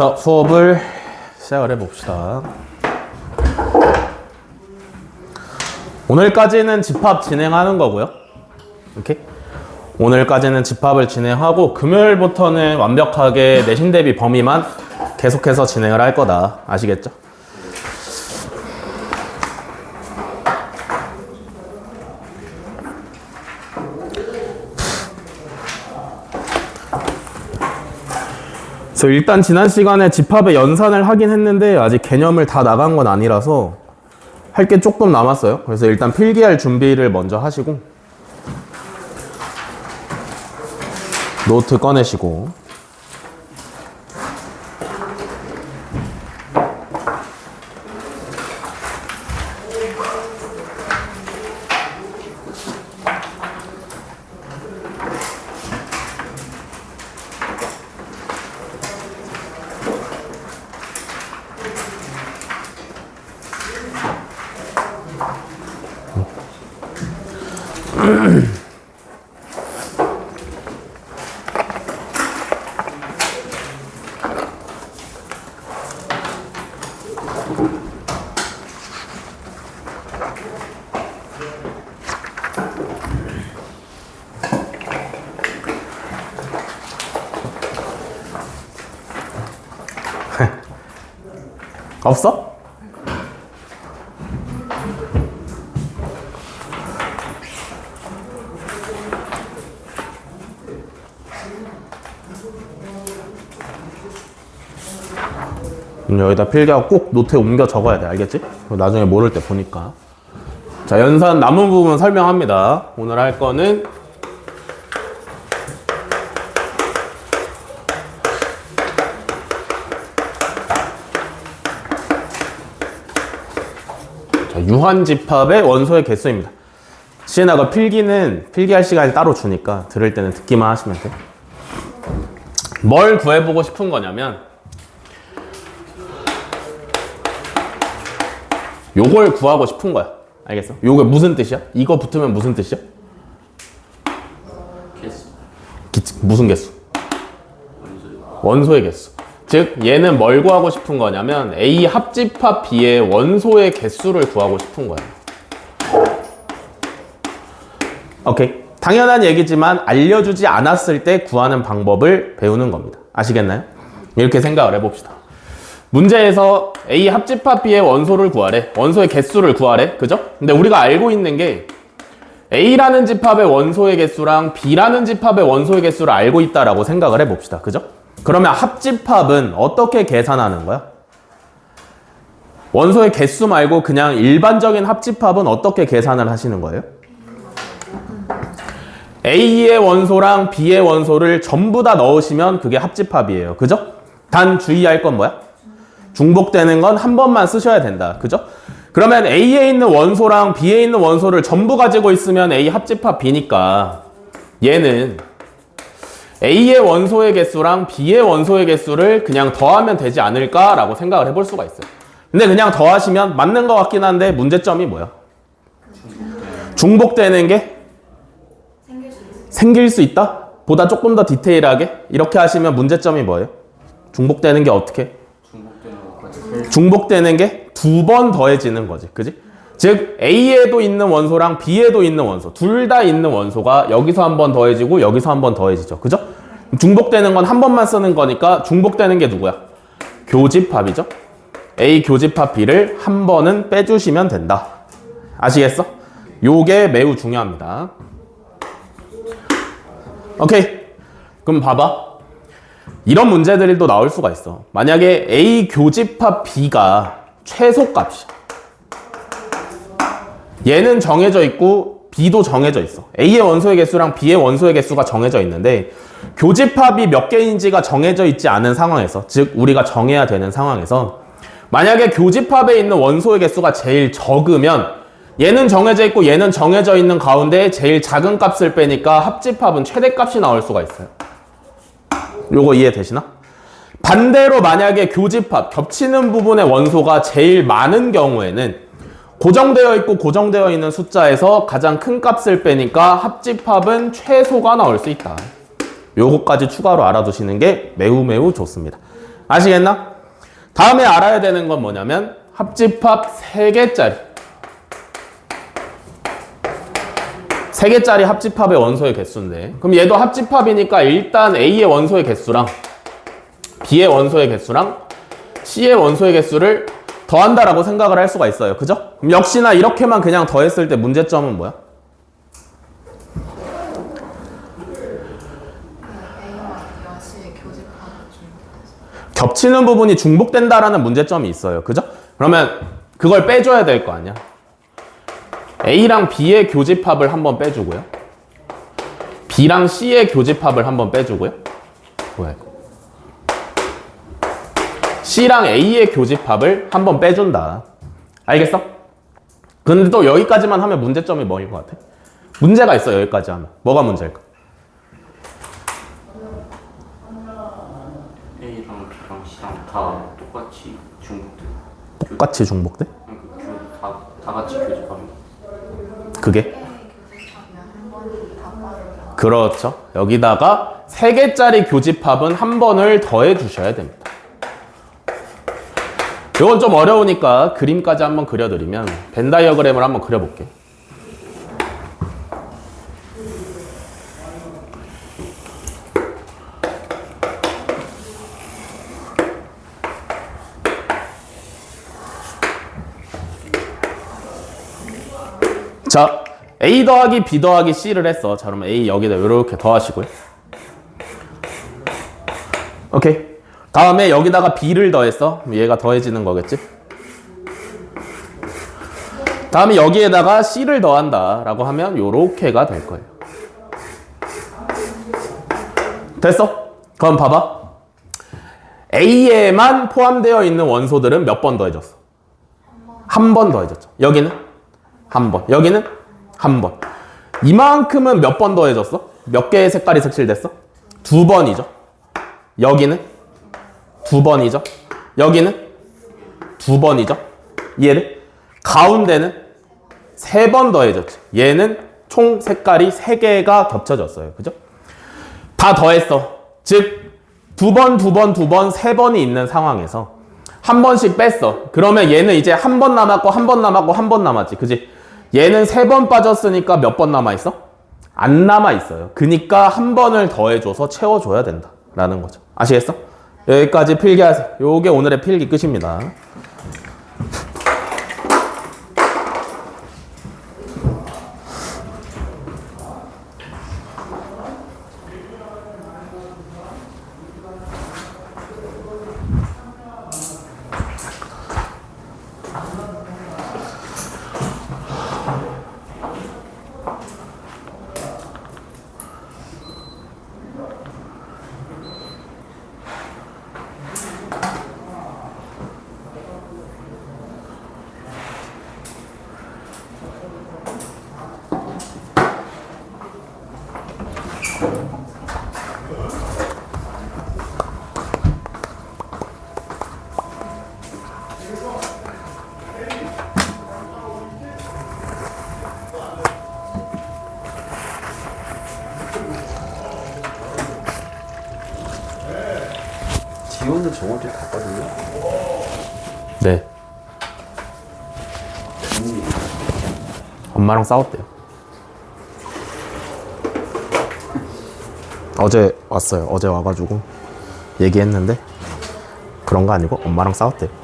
자, 수업을 시작을 해봅시다. 오늘까지는 집합 진행하는 거고요. 이렇게 오늘까지는 집합을 진행하고 금요일부터는 완벽하게 내신 대비 범위만 계속해서 진행을 할 거다. 아시겠죠? 그래서 일단 지난 시간에 집합의 연산을 하긴 했는데 아직 개념을 다 나간 건 아니라서 할 게 조금 남았어요. 그래서 일단 필기할 준비를 먼저 하시고 노트 꺼내시고 없어? 여기다 필기하고 꼭 노트에 옮겨 적어야 돼. 알겠지? 나중에 모를 때 보니까. 자, 연산 남은 부분 설명합니다. 오늘 할 거는 유한집합의 원소의 개수입니다. 시에나가 필기는 필기할 시간이 따로 주니까 들을 때는 듣기만 하시면 돼. 뭘 구해보고 싶은 거냐면 요걸 구하고 싶은 거야. 알겠어? 요게 무슨 뜻이야? 이거 붙으면 무슨 뜻이야? 개수. 무슨 개수? 원소의 개수. 즉 얘는 뭘 구하고 싶은 거냐면 A 합집합 B의 원소의 개수를 구하고 싶은 거야. 오케이. 당연한 얘기지만 알려주지 않았을 때 구하는 방법을 배우는 겁니다. 아시겠나요? 이렇게 생각을 해봅시다. 문제에서 A 합집합 B의 원소를 구하래. 원소의 개수를 구하래. 그죠? 근데 우리가 알고 있는 게 A라는 집합의 원소의 개수랑 B라는 집합의 원소의 개수를 알고 있다라고 생각을 해봅시다. 그죠? 그러면 합집합은 어떻게 계산하는 거야? 원소의 개수 말고 그냥 일반적인 합집합은 어떻게 계산을 하시는 거예요? A의 원소랑 B의 원소를 전부 다 넣으시면 그게 합집합이에요. 그죠? 단 주의할 건 뭐야? 중복되는 건 한 번만 쓰셔야 된다. 그죠? 그러면 A에 있는 원소랑 B에 있는 원소를 전부 가지고 있으면 A 합집합 B니까 얘는 A의 원소의 개수랑 B의 원소의 개수를 그냥 더하면 되지 않을까라고 생각을 해볼 수가 있어요. 근데 그냥 더하시면 맞는 것 같긴 한데 문제점이 뭐야? 중복되는 게 생길 수 있다? 보다 조금 더 디테일하게 이렇게 하시면 문제점이 뭐예요? 중복되는 게 어떻게? 중복되는 게 두 번 더해지는 거지. 그지? 즉 A에도 있는 원소랑 B에도 있는 원소 둘 다 있는 원소가 여기서 한 번 더해지고 여기서 한 번 더해지죠. 그죠? 중복되는 건 한 번만 쓰는 거니까 중복되는 게 누구야? 교집합이죠. A 교집합 B를 한 번은 빼주시면 된다. 아시겠어? 요게 매우 중요합니다. 오케이. 그럼 봐봐. 이런 문제들이 또 나올 수가 있어. 만약에 A 교집합 B가 최소값이야. 얘는 정해져 있고 B도 정해져 있어. A의 원소의 개수랑 B의 원소의 개수가 정해져 있는데 교집합이 몇 개인지가 정해져 있지 않은 상황에서, 즉 우리가 정해야 되는 상황에서 만약에 교집합에 있는 원소의 개수가 제일 적으면 얘는 정해져 있고 얘는 정해져 있는 가운데 제일 작은 값을 빼니까 합집합은 최대값이 나올 수가 있어요. 요거 이해되시나? 반대로 만약에 교집합, 겹치는 부분의 원소가 제일 많은 경우에는 고정되어 있고 고정되어 있는 숫자에서 가장 큰 값을 빼니까 합집합은 최소가 나올 수 있다. 요거까지 추가로 알아두시는 게 매우 좋습니다. 아시겠나? 다음에 알아야 되는 건 뭐냐면 합집합 3개짜리 3개짜리 합집합의 원소의 개수인데, 그럼 얘도 합집합이니까 일단 A의 원소의 개수랑 B의 원소의 개수랑 C의 원소의 개수를 더한다라고 생각을 할 수가 있어요. 그죠? 그럼 역시나 이렇게만 그냥 더했을 때 문제점은 뭐야? 겹치는 부분이 중복된다라는 문제점이 있어요. 그죠? 그러면 그걸 빼줘야 될 거 아니야. A랑 B의 교집합을 한번 빼주고요. B랑 C의 교집합을 한번 빼주고요. 뭐야 이거? C랑 A의 교집합을 한번 빼준다. 알겠어? 근데 또 여기까지만 하면 문제점이 뭐일 것 같아? 문제가 있어. 여기까지 하면. 뭐가 문제일까? A랑 B랑 C랑 다 똑같이 중복돼. 똑같이 중복돼? 다 같이 교집합니다. 그게? 그렇죠. 여기다가 3개짜리 교집합은 한 번을 더해 주셔야 됩니다. 이건 좀 어려우니까 그림까지 한번 그려드리면 벤 다이어그램을 한번 그려볼게. 자, A 더하기 B 더하기 C를 했어. 자, 그러면 A 여기다 이렇게 더하시고요. 오케이. 다음에 여기다가 B를 더했어. 얘가 더해지는 거겠지? 다음에 여기에다가 C를 더한다 라고 하면 요렇게가 될 거예요. 됐어? 그럼 봐봐. A에만 포함되어 있는 원소들은 몇 번 더해졌어? 한 번 더해졌죠. 여기는? 한 번. 여기는? 한 번. 이만큼은 몇 번 더해졌어? 몇 개의 색깔이 색칠됐어? 2번이죠. 여기는? 2번이죠. 여기는? 2번이죠. 이해를? 가운데는? 3번 더해졌지. 얘는 총 색깔이 3개가 겹쳐졌어요. 그죠? 다 더했어. 즉 2번, 2번, 2번, 3번이 있는 상황에서 한 번씩 뺐어. 그러면 얘는 이제 한 번 남았고 한 번 남았고 한 번 남았지. 그지? 얘는 3번 빠졌으니까 몇 번 남아있어? 안 남아있어요. 그니까 한 번을 더해줘서 채워줘야 된다 라는 거죠. 아시겠어? 여기까지 필기하세요. 요게 오늘의 필기 끝입니다. 지호는 정원지 갔거든요. 네. 엄마랑 싸웠대요. 어제 왔어요. 어제 와가지고 얘기했는데 그런 거 아니고 엄마랑 싸웠대요.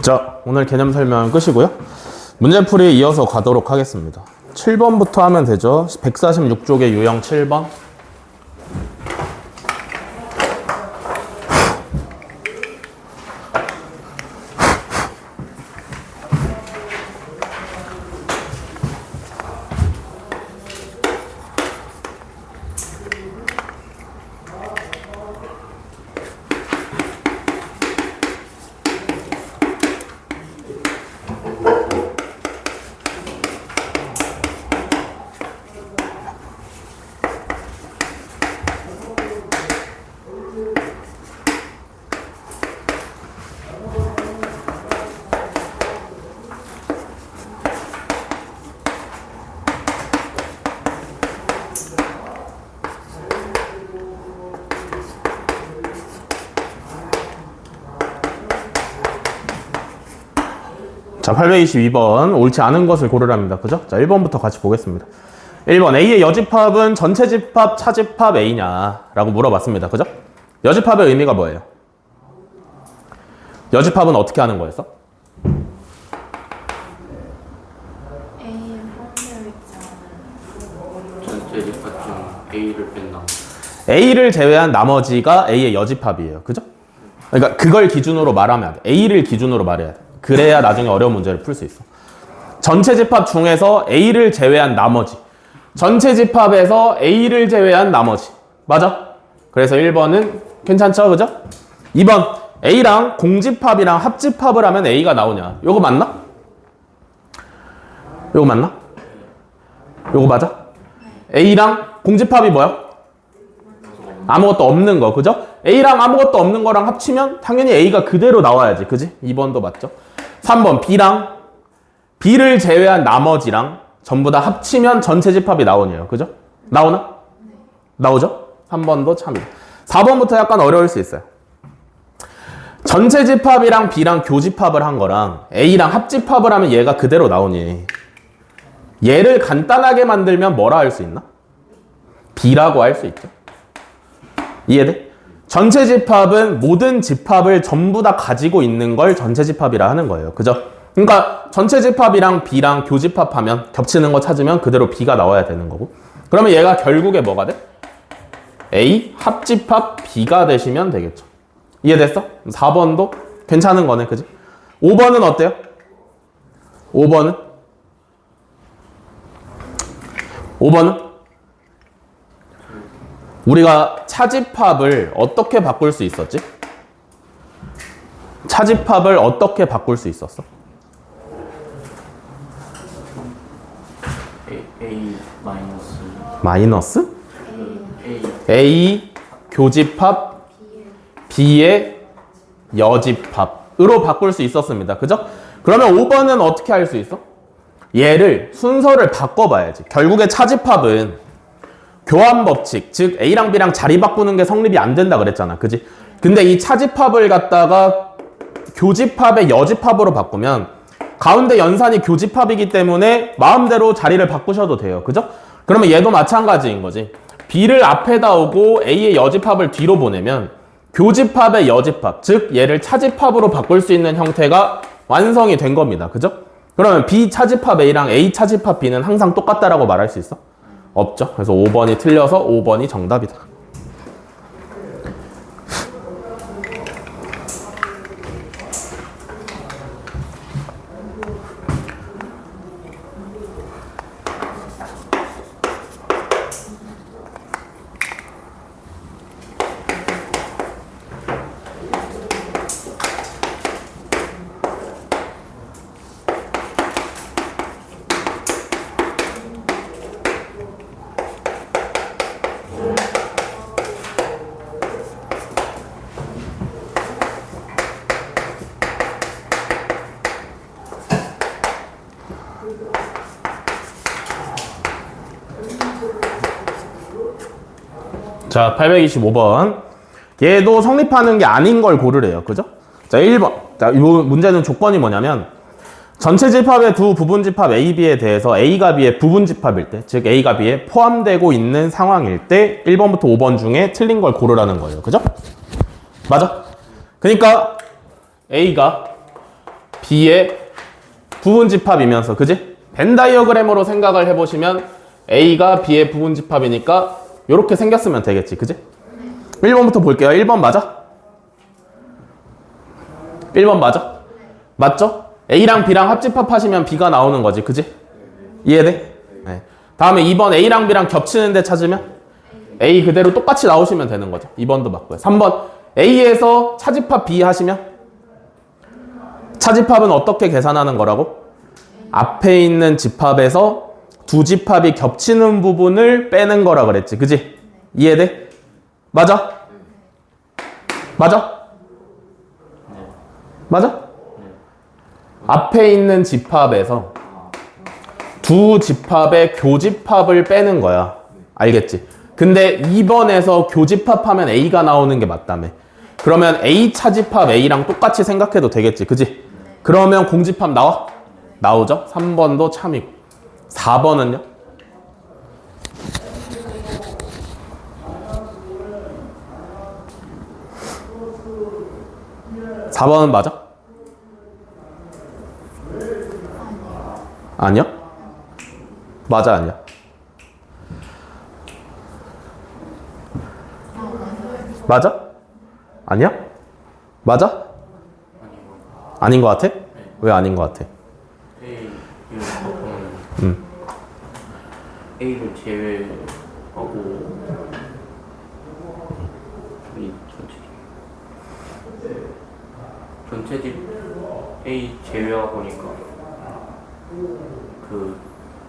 자, 오늘 개념 설명은 끝이고요. 문제풀이 이어서 가도록 하겠습니다. 7번부터 하면 되죠. 146쪽의 유형 7번. 자, 822번. 옳지 않은 것을 고르랍니다. 그죠? 자, 1번부터 같이 보겠습니다. 1번. A의 여집합은 전체 집합, 차집합 A냐? 라고 물어봤습니다. 그죠? 여집합의 의미가 뭐예요? 여집합은 어떻게 하는 거였어? A의 확률 있지 않은 전체 집합 중 A를 뺀다. A를 제외한 나머지가 A의 여집합이에요. 그죠? 그러니까 그걸 기준으로 말하면 안 돼. A를 기준으로 말해야 돼. 그래야 나중에 어려운 문제를 풀 수 있어. 전체 집합 중에서 A를 제외한 나머지. 전체 집합에서 A를 제외한 나머지. 맞아? 그래서 1번은 괜찮죠? 그죠? 2번. A랑 공집합이랑 합집합을 하면 A가 나오냐? 요거 맞나? 요거 맞나? 요거 맞아? A랑 공집합이 뭐야? 아무것도 없는 거, 그죠? A랑 아무것도 없는 거랑 합치면 당연히 A가 그대로 나와야지, 그지? 2번도 맞죠? 3번, B를 제외한 나머지랑 전부 다 합치면 전체 집합이 나오네요, 그죠? 나오나? 나오죠? 3번도 참이다. 4번부터 약간 어려울 수 있어요. 전체 집합이랑 B랑 교집합을 한 거랑 A랑 합집합을 하면 얘가 그대로 나오니 얘를 간단하게 만들면 뭐라 할 수 있나? B라고 할 수 있죠. 이해돼? 전체 집합은 모든 집합을 전부 다 가지고 있는 걸 전체 집합이라 하는 거예요. 그죠? 그러니까 전체 집합이랑 B랑 교집합하면 겹치는 거 찾으면 그대로 B가 나와야 되는 거고. 그러면 얘가 결국에 뭐가 돼? A 합집합 B가 되시면 되겠죠. 이해됐어? 4번도 괜찮은 거네. 그지? 5번은 어때요? 5번은? 우리가 차집합을 어떻게 바꿀 수 있었지? 차집합을 어떻게 바꿀 수 있었어? A 마이너스 마이너스? A A 교집합 B의 여집합으로 바꿀 수 있었습니다. 그죠? 그러면 5번은 어떻게 할 수 있어? 얘를 순서를 바꿔봐야지. 결국에 차집합은 교환 법칙, 즉 A랑 B랑 자리 바꾸는 게 성립이 안 된다 그랬잖아. 그지? 근데 이 차집합을 갖다가 교집합의 여집합으로 바꾸면 가운데 연산이 교집합이기 때문에 마음대로 자리를 바꾸셔도 돼요. 그죠? 그러면 얘도 마찬가지인 거지. B를 앞에다 오고 A의 여집합을 뒤로 보내면 교집합의 여집합, 즉 얘를 차집합으로 바꿀 수 있는 형태가 완성이 된 겁니다. 그죠? 그러면 B 차집합 A랑 A 차집합 B는 항상 똑같다라고 말할 수 있어? 없죠. 그래서 5번이 틀려서 5번이 정답이다. 자, 825번. 얘도 성립하는 게 아닌 걸 고르래요. 그죠? 자, 1번. 자, 이 문제는 조건이 뭐냐면 전체 집합의 두 부분 집합 A, B에 대해서 A가 B의 부분 집합일 때, 즉 A가 B에 포함되고 있는 상황일 때 1번부터 5번 중에 틀린 걸 고르라는 거예요. 그죠? 맞아? 그러니까 A가 B의 부분 집합이면서, 그지? 벤 다이어그램으로 생각을 해보시면 A가 B의 부분 집합이니까 이렇게 생겼으면 되겠지. 그지? 1번부터 볼게요. 1번 맞아? 1번 맞아? 맞죠? A랑 B랑 합집합하시면 B가 나오는 거지. 그지? 이해돼? 네. 다음에 2번 A랑 B랑 겹치는데 찾으면 A 그대로 똑같이 나오시면 되는 거죠. 2번도 맞고요. 3번 A에서 차집합 B 하시면 차집합은 어떻게 계산하는 거라고? 앞에 있는 집합에서 두 집합이 겹치는 부분을 빼는 거라 그랬지. 그지? 이해돼? 맞아? 맞아? 맞아? 앞에 있는 집합에서 두 집합의 교집합을 빼는 거야. 알겠지? 근데 2번에서 교집합하면 A가 나오는 게 맞다며. 그러면 A 차집합 A랑 똑같이 생각해도 되겠지. 그지? 그러면 공집합 나와? 나오죠? 3번도 참이고. 4번은요? 4번은 맞아? 아니요? 맞아, 아니야? 맞아? 아니야? 맞아? 아닌 것 같아? 왜 아닌 것 같아? A A를 제외하고 이 전체 집 A 제외하고니까 그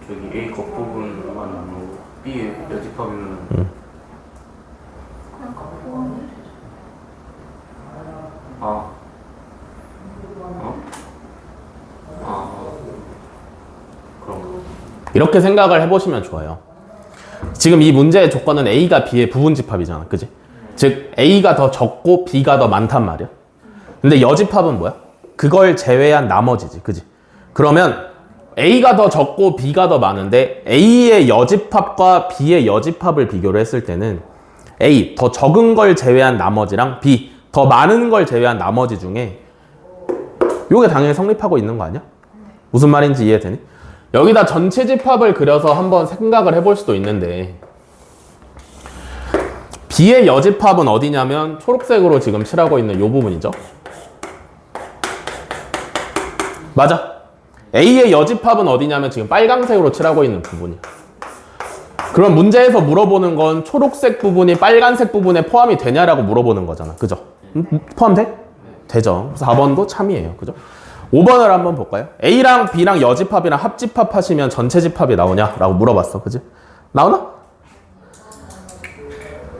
저기 A 겉부분만 남고 B 여집합이면 그러니까 포함이 되죠. 아 그런 거. 이렇게 생각을 해보시면 좋아요. 지금 이 문제의 조건은 A가 B의 부분 집합이잖아. 그지? 즉 A가 더 적고 B가 더 많단 말이야. 근데 여집합은 뭐야? 그걸 제외한 나머지지. 그지? 그러면 A가 더 적고 B가 더 많은데 A의 여집합과 B의 여집합을 비교를 했을 때는 A 더 적은 걸 제외한 나머지랑 B 더 많은 걸 제외한 나머지 중에 요게 당연히 성립하고 있는 거 아니야? 무슨 말인지 이해되니? 여기다 전체 집합을 그려서 한번 생각을 해볼 수도 있는데 B의 여집합은 어디냐면 초록색으로 지금 칠하고 있는 요 부분이죠. 맞아. A의 여집합은 어디냐면 지금 빨강색으로 칠하고 있는 부분이야. 그럼 문제에서 물어보는 건 초록색 부분이 빨간색 부분에 포함이 되냐라고 물어보는 거잖아. 그죠? 포함돼? 되죠. 4번도 참이에요. 그죠? 5번을 한번 볼까요? A랑 B랑 여집합이랑 합집합 하시면 전체 집합이 나오냐? 라고 물어봤어. 그지? 나오나?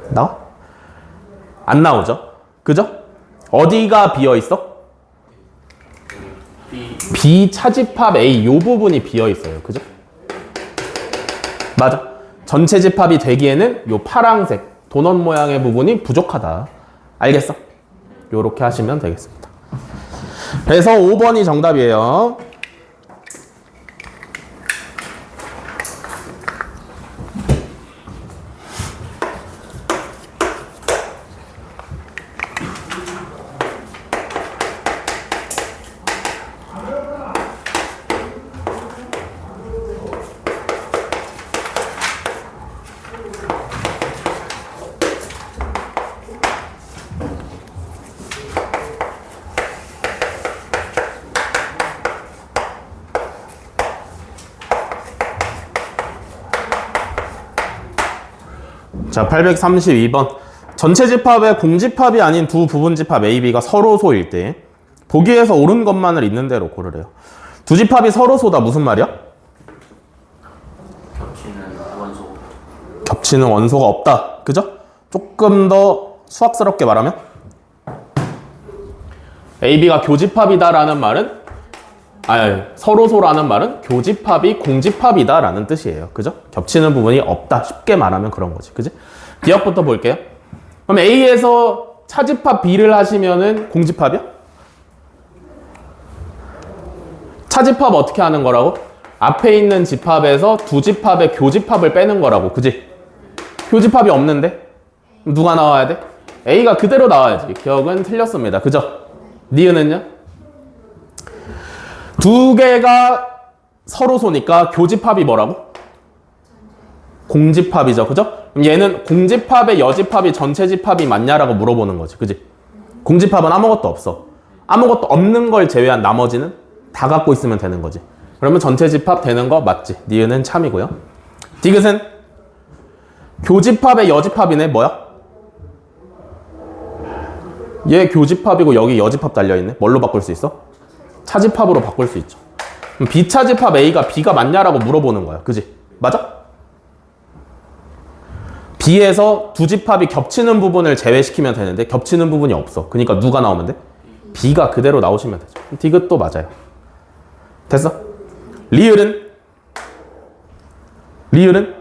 나와? 안 나오죠? 그죠? 어디가 비어 있어? B 차집합 A 요 부분이 비어 있어요. 그죠? 맞아. 전체 집합이 되기에는 요 파랑색 도넛 모양의 부분이 부족하다. 알겠어? 요렇게 하시면 되겠습니다. 그래서 5번이 정답이에요. 자, 832번. 전체 집합의 공집합이 아닌 두 부분 집합 A, B가 서로소일 때 보기에서 옳은 것만을 있는 대로 고르래요. 두 집합이 서로소다 무슨 말이야? 겹치는 원소가 없다. 그죠? 조금 더 수학스럽게 말하면 A, B가 교집합이다라는 말은 서로소라는 말은 교집합이 공집합이다라는 뜻이에요. 그죠? 겹치는 부분이 없다. 쉽게 말하면 그런 거지. 그지? 기억부터 볼게요. 그럼 A에서 차집합 B를 하시면은 공집합이야? 차집합 어떻게 하는 거라고? 앞에 있는 집합에서 두 집합의 교집합을 빼는 거라고. 그지? 교집합이 없는데? 누가 나와야 돼? A가 그대로 나와야지. 기억은 틀렸습니다. 그죠? 니은은요? 두 개가 서로 소니까 교집합이 뭐라고? 공집합이죠. 그죠? 그럼 얘는 공집합의 여집합이 전체 집합이 맞냐라고 물어보는 거지. 그지? 공집합은 아무것도 없어. 아무것도 없는 걸 제외한 나머지는 다 갖고 있으면 되는 거지. 그러면 전체 집합 되는 거 맞지? 니은은 참이고요. 디귿은 교집합의 여집합이네. 뭐야? 얘 교집합이고 여기 여집합 달려있네. 뭘로 바꿀 수 있어? 차집합으로 바꿀 수 있죠. 그럼 B차집합 A가 B가 맞냐라고 물어보는 거야. 그지? 맞아? B에서 두 집합이 겹치는 부분을 제외시키면 되는데 겹치는 부분이 없어. 그러니까 누가 나오면 돼? B가 그대로 나오시면 되죠. 디귿도 맞아요. 됐어? 리을은? 리을은?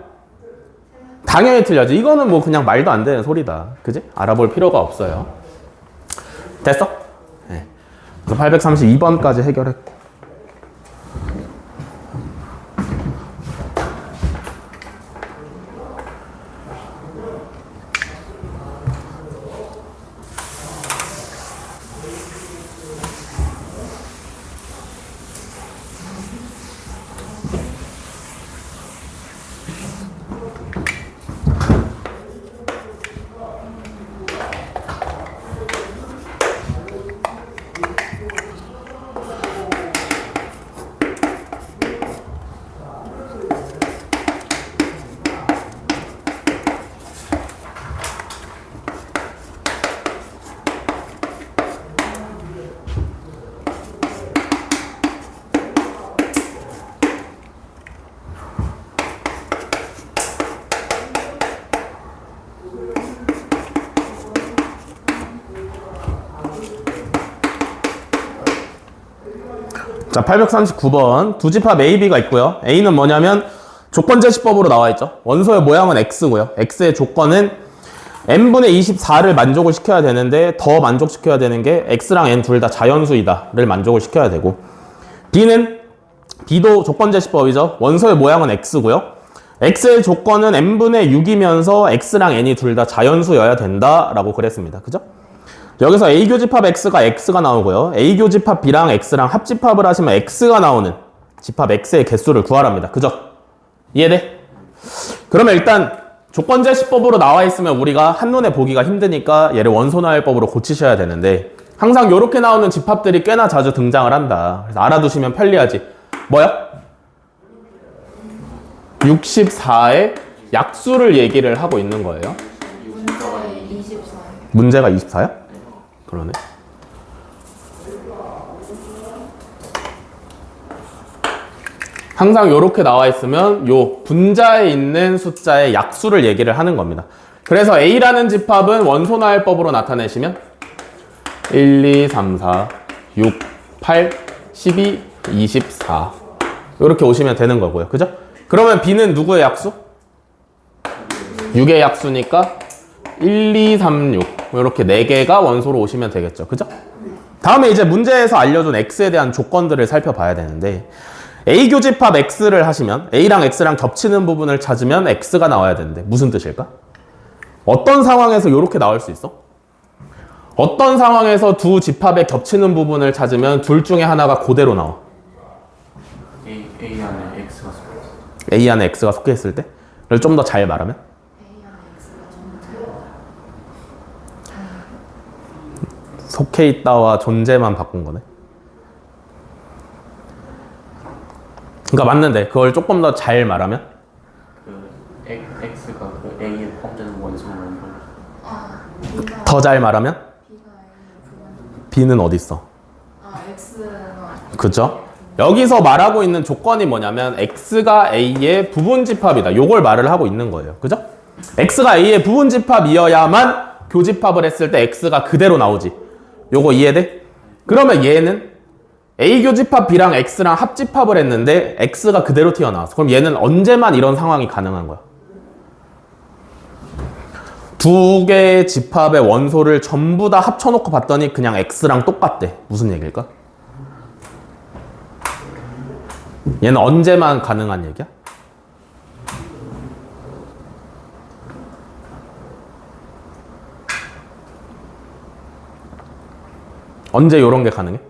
당연히 틀려지. 이거는 뭐 그냥 말도 안 되는 소리다. 그지? 알아볼 필요가 없어요. 됐어? 네. 그래서 832번까지 해결했고. 자, 839번. 두 집합 A, B가 있고요. A는 뭐냐면 조건제시법으로 나와 있죠. 원소의 모양은 X고요. X의 조건은 n분의 24를 만족을 시켜야 되는데 더 만족시켜야 되는 게 X랑 N 둘 다 자연수이다를 만족을 시켜야 되고, B는 B도 조건제시법이죠. 원소의 모양은 X고요. X의 조건은 n분의 6이면서 X랑 N이 둘 다 자연수여야 된다라고 그랬습니다. 그죠? 여기서 A 교집합 X가 나오고요. A 교집합 B랑 X랑 합집합을 하시면 X가 나오는 집합 X의 개수를 구하랍니다. 그죠? 이해돼? 그러면 일단 조건제시법으로 나와 있으면 우리가 한눈에 보기가 힘드니까 얘를 원소나열법으로 고치셔야 되는데, 항상 이렇게 나오는 집합들이 꽤나 자주 등장을 한다. 그래서 알아두시면 편리하지. 뭐야? 64의 약수를 얘기를 하고 있는 거예요. 문제가 24야? 그러네. 항상 이렇게 나와 있으면 요 분자에 있는 숫자의 약수를 얘기를 하는 겁니다. 그래서 A라는 집합은 원소나열법으로 나타내시면 1, 2, 3, 4, 6, 8, 12, 24 이렇게 오시면 되는 거고요. 그죠? 그러면 B는 누구의 약수? 6의 약수니까 1, 2, 3, 6 이렇게 4개가 원소로 오시면 되겠죠. 그죠? 다음에 이제 문제에서 알려준 X에 대한 조건들을 살펴봐야 되는데, A 교집합 X를 하시면 A랑 X랑 겹치는 부분을 찾으면 X가 나와야 되는데 무슨 뜻일까? 어떤 상황에서 이렇게 나올 수 있어? 어떤 상황에서 두 집합에 겹치는 부분을 찾으면 둘 중에 하나가 그대로 나와? A 안에 X가 섞여 있어. A 안에 X가 속해 있을 때? 그걸 좀 더 잘 말하면? 속해 있다와 존재만 바꾼 거네. 그러니까 맞는데 그걸 조금 더 잘 말하면? 그 X가 그 A에 포함되는 원소인 걸. 더 잘 말하면? B는 어디 있어? 그죠? 여기서 말하고 있는 조건이 뭐냐면 X가 A의 부분집합이다. 요걸 말을 하고 있는 거예요. 그죠? X가 A의 부분집합이어야만 교집합을 했을 때 X가 그대로 나오지. 요거 이해돼? 그러면 얘는 A 교집합 B랑 X랑 합집합을 했는데 X가 그대로 튀어나왔어. 그럼 얘는 언제만 이런 상황이 가능한 거야? 두 개의 집합의 원소를 전부 다 합쳐놓고 봤더니 그냥 X랑 똑같대. 무슨 얘기일까? 얘는 언제만 가능한 얘기야? 언제 요런 게 가능해?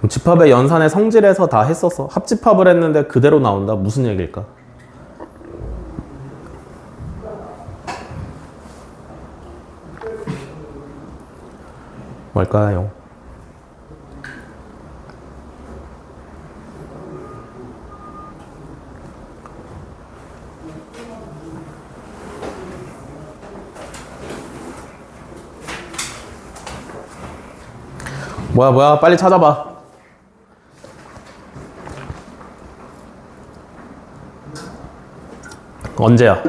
집합의 연산의 성질에서 다 했었어. 합집합을 했는데 그대로 나온다. 무슨 얘기일까? 뭘까요? 뭐야 빨리 찾아봐. 언제야?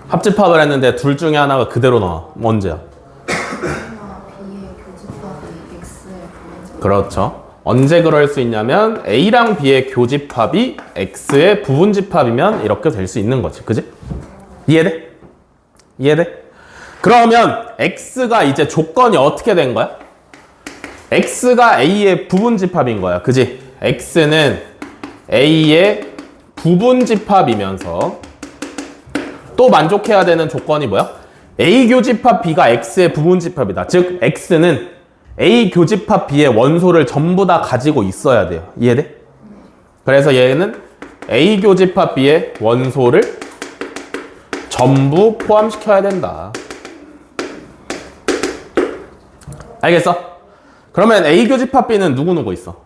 합집합을 했는데 둘 중에 하나가 그대로 나와. 언제야? A와 B의 교집합이 X의 부분. 그렇죠. 언제 그럴 수 있냐면 A랑 B의 교집합이 X의 부분집합이면 이렇게 될 수 있는 거지. 그지? 이해돼? 이해돼? 그러면 X가 이제 조건이 어떻게 된 거야? X가 A의 부분집합인 거야. 그지? X는 A의 부분집합이면서 또 만족해야 되는 조건이 뭐야? A 교집합 B가 X의 부분집합이다. 즉 X는 A 교집합 B의 원소를 전부 다 가지고 있어야 돼요. 이해돼? 그래서 얘는 A 교집합 B의 원소를 전부 포함시켜야 된다. 알겠어? 그러면 A 교집합 B는 누구 있어?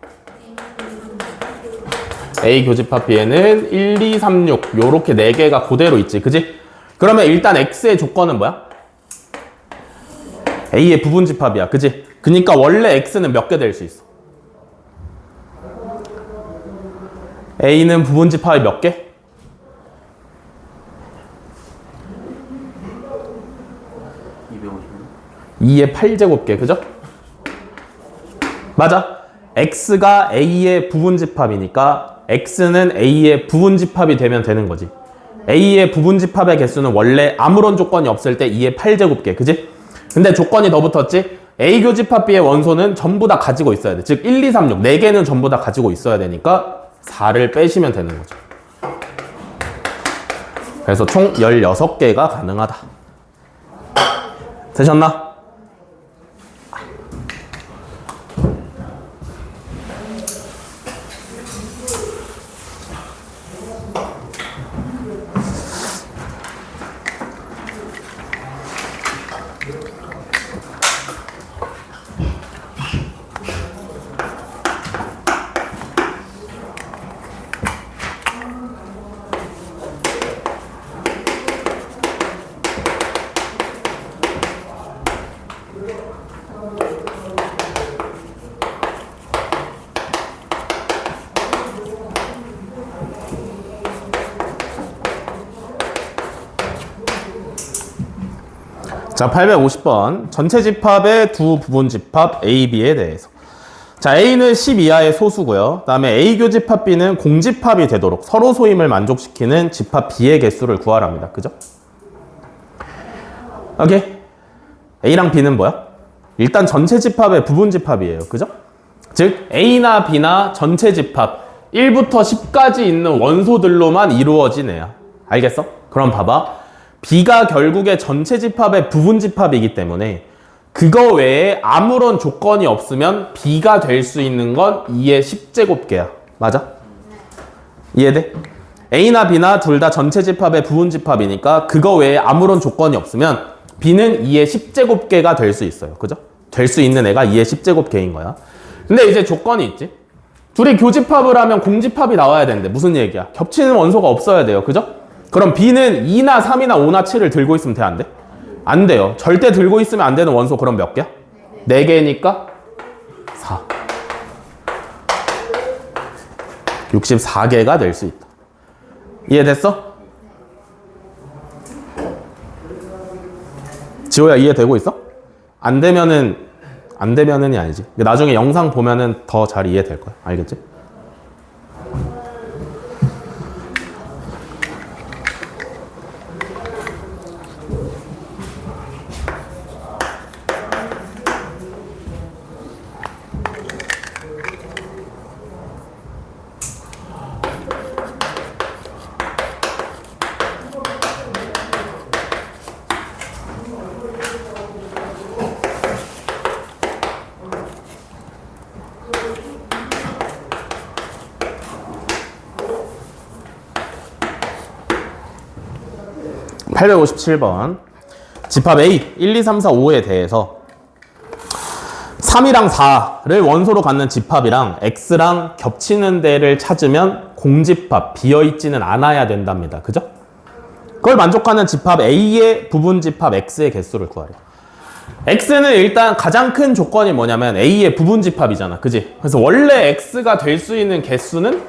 A 교집합 B에는 1, 2, 3, 6 요렇게 4개가 그대로 있지. 그지? 그러면 일단 X의 조건은 뭐야? A의 부분집합이야. 그지? 그니까 원래 X는 몇 개 될 수 있어? A는 부분집합이 몇 개? 2의 8제곱개. 그죠? 맞아. X가 A의 부분집합이니까 X는 A의 부분집합이 되면 되는 거지. A의 부분집합의 개수는 원래 아무런 조건이 없을 때 2의 8제곱개. 그지? 근데 조건이 더 붙었지? A 교집합 B의 원소는 전부 다 가지고 있어야 돼. 즉 1, 2, 3, 6 4개는 전부 다 가지고 있어야 되니까 4를 빼시면 되는 거죠. 그래서 총 16개가 가능하다. 되셨나? 자, 850번. 전체 집합의 두 부분 집합 A, B에 대해서. 자, A는 10 이하의 소수고요. 그 다음에 A 교집합 B는 공집합이 되도록 서로 소임을 만족시키는 집합 B의 개수를 구하랍니다. 그죠? 오케이. A랑 B는 뭐야? 일단 전체 집합의 부분 집합이에요. 그죠? 즉, A나 B나 전체 집합 1부터 10까지 있는 원소들로만 이루어진 애야. 알겠어? 그럼 봐봐. B가 결국에 전체 집합의 부분 집합이기 때문에 그거 외에 아무런 조건이 없으면 B가 될 수 있는 건 2의 10제곱개야. 맞아? 이해돼? A나 B나 둘 다 전체 집합의 부분 집합이니까 그거 외에 아무런 조건이 없으면 B는 2의 10제곱개가 될 수 있어요. 그죠? 될 수 있는 애가 2의 10제곱개인 거야. 근데 이제 조건이 있지? 둘이 교집합을 하면 공집합이 나와야 되는데 무슨 얘기야? 겹치는 원소가 없어야 돼요. 그죠? 그럼 B는 2나 3이나 5나 7을 들고 있으면 돼? 안 돼? 안 돼요. 절대 들고 있으면 안 되는 원소 그럼 몇 개야? 4개니까 4. 64개가 될 수 있다. 이해됐어? 지호야 이해되고 있어? 안 되면은이 아니지. 나중에 영상 보면은 더 잘 이해될 거야. 알겠지? (857번) 집합 A 1, 2, 3, 4, 5에 대해서 3이랑 4를 원소로 갖는 집합이랑 X랑 겹치는 데를 찾으면 공집합, 비어있지는 않아야 된답니다. 그죠? 그걸 만족하는 집합 A의 부분집합 X의 개수를 구하래요. X는 일단 가장 큰 조건이 뭐냐면 A의 부분집합이잖아. 그지? 그래서 원래 X가 될 수 있는 개수는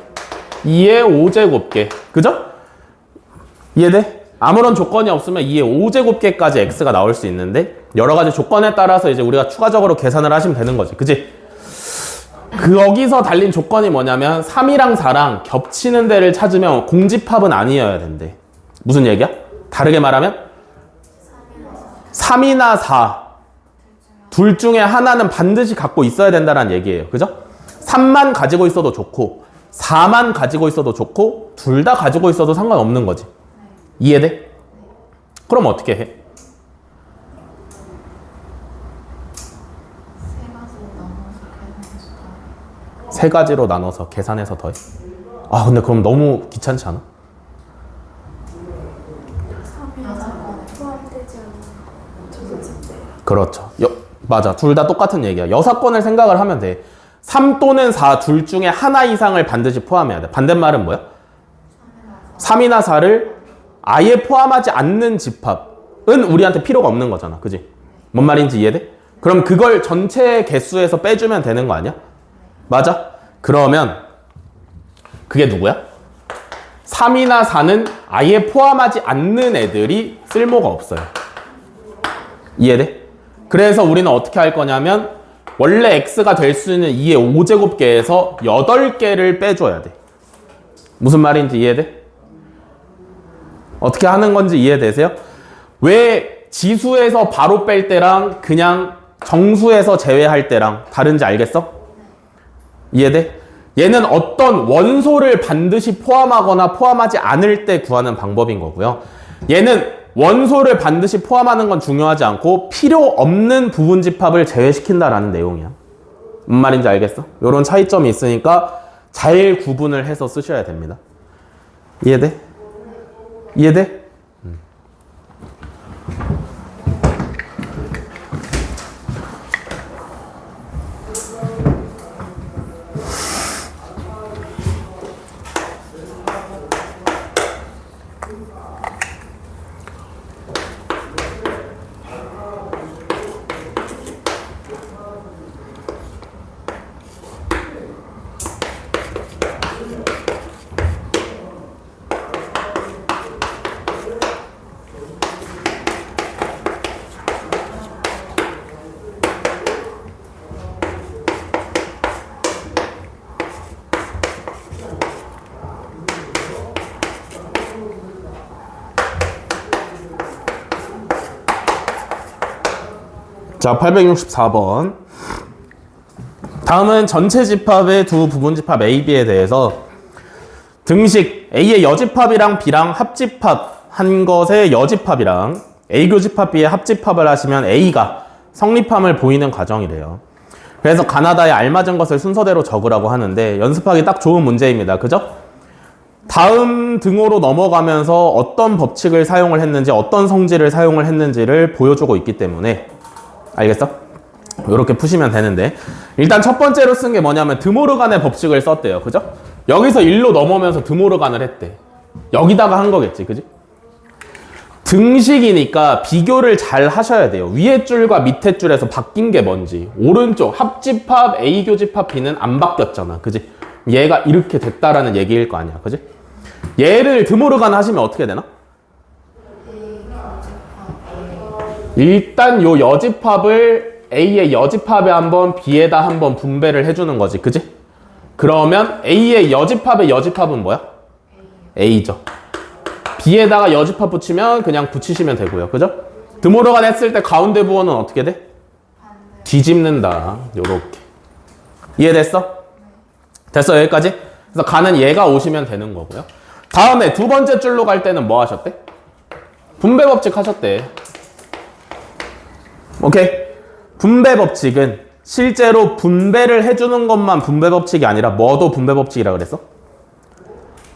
2의 5제곱개. 그죠? 이해돼? 아무런 조건이 없으면 2의 5제곱개까지 X가 나올 수 있는데 여러 가지 조건에 따라서 이제 우리가 추가적으로 계산을 하시면 되는 거지. 그지? 거기서 달린 조건이 뭐냐면 3이랑 4랑 겹치는 데를 찾으면 공집합은 아니어야 된대. 무슨 얘기야? 다르게 말하면 3이나 4 둘 중에 하나는 반드시 갖고 있어야 된다는 얘기예요. 그죠? 3만 가지고 있어도 좋고 4만 가지고 있어도 좋고 둘 다 가지고 있어도 상관없는 거지. 이해돼? 그럼 어떻게 해? 세 가지로 나눠서 계산해서 더해? 아 근데 그럼 너무 귀찮지 않아? 그렇죠. 맞아. 둘 다 똑같은 얘기야. 여사건을 생각을 하면 돼. 3 또는 4 둘 중에 하나 이상을 반드시 포함해야 돼. 반대말은 뭐야? 3이나 4를 아예 포함하지 않는 집합은 우리한테 필요가 없는 거잖아. 그지? 뭔 말인지 이해돼? 그럼 그걸 전체 개수에서 빼주면 되는 거 아니야? 맞아? 그러면 그게 누구야? 3이나 4는 아예 포함하지 않는 애들이 쓸모가 없어요. 이해돼? 그래서 우리는 어떻게 할 거냐면 원래 X가 될 수 있는 2의 5제곱개에서 8개를 빼줘야 돼. 무슨 말인지 이해돼? 어떻게 하는 건지 이해되세요? 왜 지수에서 바로 뺄 때랑 그냥 정수에서 제외할 때랑 다른지 알겠어? 이해돼? 얘는 어떤 원소를 반드시 포함하거나 포함하지 않을 때 구하는 방법인 거고요. 얘는 원소를 반드시 포함하는 건 중요하지 않고 필요 없는 부분집합을 제외시킨다라는 내용이야. 무슨 말인지 알겠어? 이런 차이점이 있으니까 잘 구분을 해서 쓰셔야 됩니다. 이해돼? 이해돼? 자, 864번. 다음은 전체 집합의 두 부분집합 A, B에 대해서 등식 A의 여집합이랑 B랑 합집합한 것의 여집합이랑 A 교집합 B의 합집합을 하시면 A가 성립함을 보이는 과정이래요. 그래서 가나다에 알맞은 것을 순서대로 적으라고 하는데 연습하기 딱 좋은 문제입니다. 그죠? 다음 등호로 넘어가면서 어떤 법칙을 사용을 했는지 어떤 성질을 사용을 했는지를 보여주고 있기 때문에 알겠어? 이렇게 푸시면 되는데 일단 첫 번째로 쓴 게 뭐냐면 드모르간의 법칙을 썼대요. 그죠? 여기서 1로 넘어오면서 드모르간을 했대. 여기다가 한 거겠지. 그지? 등식이니까 비교를 잘 하셔야 돼요. 위에 줄과 밑에 줄에서 바뀐 게 뭔지. 오른쪽 합집합 A 교집합 B는 안 바뀌었잖아. 그지? 얘가 이렇게 됐다라는 얘기일 거 아니야. 그지? 얘를 드모르간 하시면 어떻게 되나? 일단 요 여집합을 A의 여집합에 한번 B에다 한번 분배를 해주는 거지. 그지? 그러면 A의 여집합의 여집합은 뭐야? A죠. B에다가 여집합 붙이면 그냥 붙이시면 되고요. 그죠? 드모르간 했을 때 가운데 부호는 어떻게 돼? 뒤집는다. 요렇게. 이해됐어? 됐어? 여기까지? 그래서 가는 얘가 오시면 되는 거고요. 다음에 두 번째 줄로 갈 때는 뭐 하셨대? 분배 법칙 하셨대. 오케이? 분배 법칙은 실제로 분배를 해주는 것만 분배 법칙이 아니라 뭐도 분배 법칙이라 그랬어?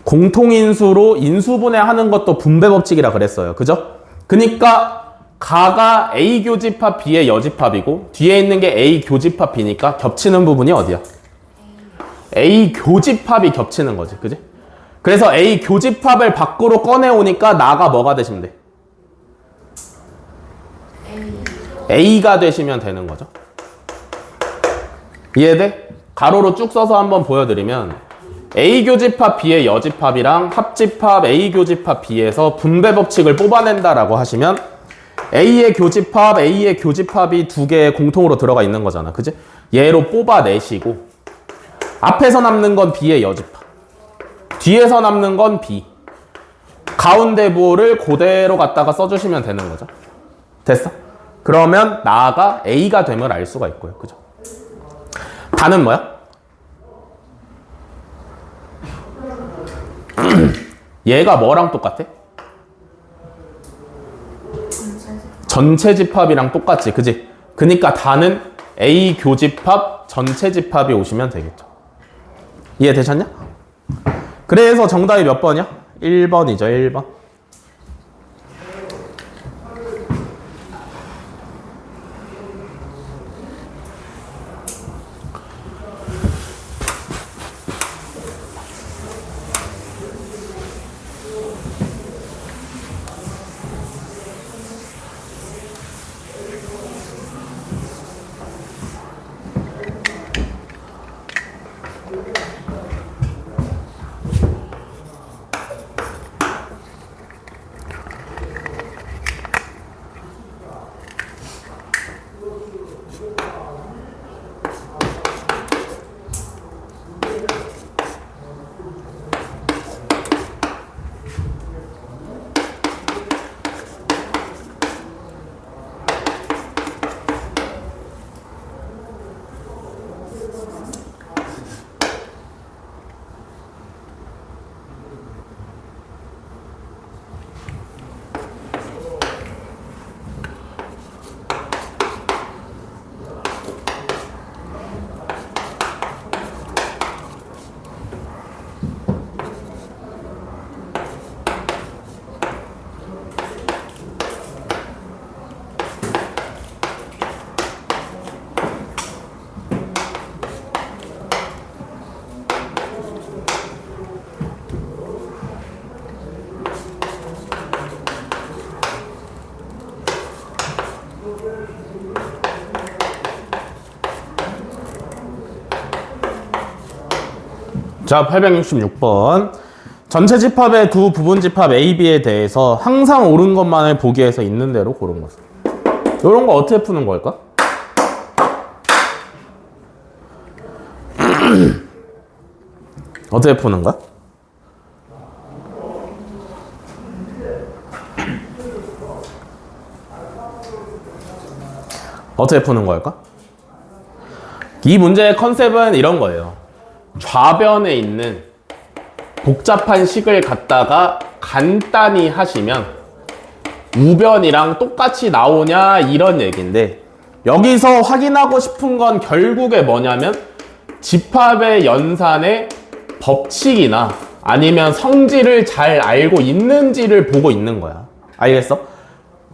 공통인수로 인수분해하는 것도 분배 법칙이라 그랬어요. 그죠? 그러니까 가가 A 교집합 B의 여집합이고 뒤에 있는 게 A 교집합 B니까 겹치는 부분이 어디야? A 교집합이 겹치는 거지. 그지? 그래서 A 교집합을 밖으로 꺼내오니까 나가 뭐가 되시면 돼? A가 되시면 되는 거죠. 이해돼? 가로로 쭉 써서 한번 보여드리면 A 교집합 B의 여집합이랑 합집합 A 교집합 B에서 분배 법칙을 뽑아낸다라고 하시면 A의 교집합이 두 개의 공통으로 들어가 있는 거잖아. 그지? 얘로 뽑아내시고 앞에서 남는 건 B의 여집합, 뒤에서 남는 건 B, 가운데 부호를 그대로 갖다가 써주시면 되는 거죠. 됐어? 그러면 나가 A가 됨을 알 수가 있고요. 그죠? 다는 뭐야? 얘가 뭐랑 똑같아? 전체 집합이랑 똑같지, 그지? 그니까 다는 A 교집합 전체 집합이 오시면 되겠죠. 이해되셨냐? 그래서 정답이 몇 번이야? 1번이죠, 1번. 자, 866번. 전체 집합의 두 부분 집합 A, B에 대해서 항상 옳은 것만을 보기 위해서 있는 대로 고른 것은. 이런 거 어떻게 푸는 걸까? 어떻게 푸는 거야? 어떻게 푸는 걸까? 이 문제의 컨셉은 이런 거예요. 좌변에 있는 복잡한 식을 갖다가 간단히 하시면 우변이랑 똑같이 나오냐 이런 얘기인데, 여기서 확인하고 싶은 건 결국에 뭐냐면 집합의 연산의 법칙이나 아니면 성질을 잘 알고 있는지를 보고 있는 거야. 알겠어?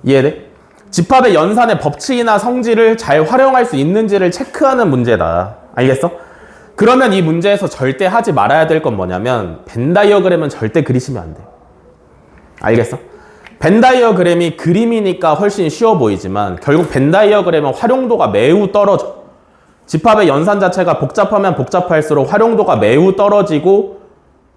이해돼? 집합의 연산의 법칙이나 성질을 잘 활용할 수 있는지를 체크하는 문제다. 알겠어? 그러면 이 문제에서 절대 하지 말아야 될 건 뭐냐면 벤 다이어그램은 절대 그리시면 안 돼. 알겠어? 벤 다이어그램이 그림이니까 훨씬 쉬워 보이지만 결국 벤 다이어그램은 활용도가 매우 떨어져. 집합의 연산 자체가 복잡하면 복잡할수록 활용도가 매우 떨어지고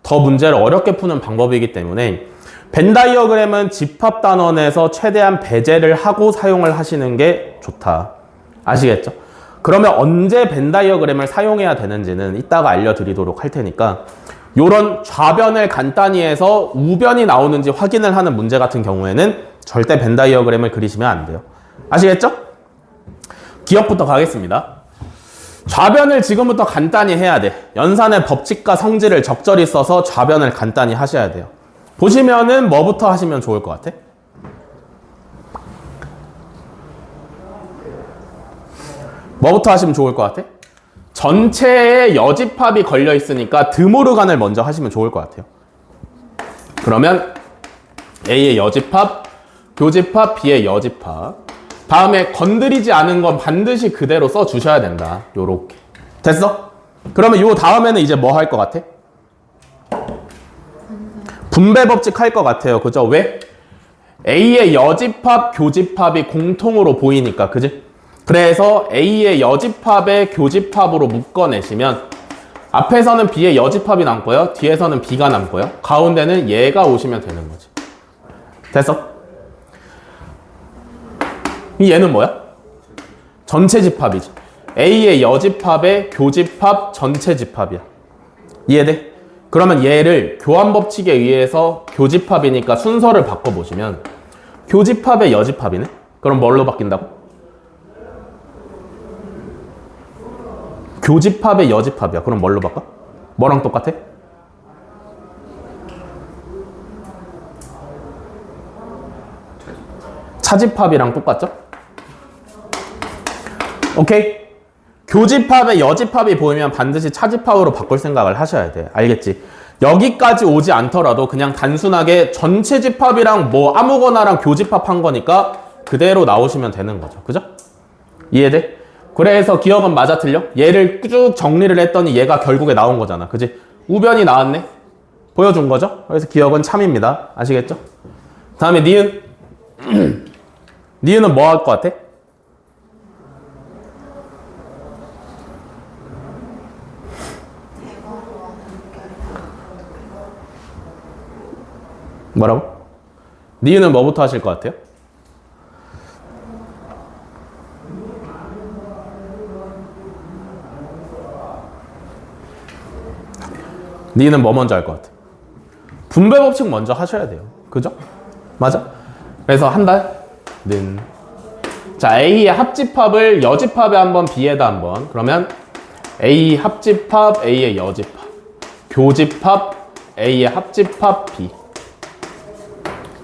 더 문제를 어렵게 푸는 방법이기 때문에 벤 다이어그램은 집합 단원에서 최대한 배제를 하고 사용을 하시는 게 좋다. 아시겠죠? 그러면 언제 벤 다이어그램을 사용해야 되는지는 이따가 알려드리도록 할 테니까, 요런 좌변을 간단히 해서 우변이 나오는지 확인을 하는 문제 같은 경우에는 절대 벤 다이어그램을 그리시면 안 돼요. 아시겠죠? 기억부터 가겠습니다. 좌변을 지금부터 간단히 해야 돼. 연산의 법칙과 성질을 적절히 써서 좌변을 간단히 하셔야 돼요. 보시면은 뭐부터 하시면 좋을 것 같아? 뭐부터 하시면 좋을 것 같아? 전체에 여집합이 걸려 있으니까 드모르간을 먼저 하시면 좋을 것 같아요. 그러면 A의 여집합, 교집합, B의 여집합. 다음에 건드리지 않은 건 반드시 그대로 써 주셔야 된다. 요렇게. 됐어? 그러면 요 다음에는 이제 뭐 할 것 같아? 분배 법칙 할 것 같아요. 그죠? 왜? A의 여집합, 교집합이 공통으로 보이니까. 그지? 그래서 A의 여집합의 교집합으로 묶어내시면 앞에서는 B의 여집합이 남고요. 뒤에서는 B가 남고요. 가운데는 얘가 오시면 되는 거지. 됐어? 얘는 뭐야? 전체 집합이지. A의 여집합의 교집합 전체 집합이야. 이해돼? 그러면 얘를 교환 법칙에 의해서 교집합이니까 순서를 바꿔보시면 교집합의 여집합이네? 그럼 뭘로 바뀐다고? 교집합의 여집합이야. 그럼 뭘로 바꿔? 뭐랑 똑같아? 차집합이랑 똑같죠? 오케이? 교집합의 여집합이 보이면 반드시 차집합으로 바꿀 생각을 하셔야 돼. 알겠지? 여기까지 오지 않더라도 그냥 단순하게 전체 집합이랑 뭐 아무거나랑 교집합한 거니까 그대로 나오시면 되는 거죠. 그죠? 이해돼? 그래서 기억은 맞아 틀려? 얘를 쭉 정리를 했더니 얘가 결국에 나온 거잖아. 그지? 우변이 나왔네? 보여준 거죠? 그래서 기억은 참입니다. 아시겠죠? 다음에 니은. 니은은 뭐 할 것 같아? 뭐라고? 니은은 뭐부터 하실 것 같아요? 니는 뭐 먼저 할 것 같아? 분배 법칙 먼저 하셔야 돼요. 그죠? 맞아? 그래서 한 달, 는. 자, A의 합집합을 여집합에 한번 B에다 한번. 그러면 A 합집합, A의 여집합. 교집합, A의 합집합, B.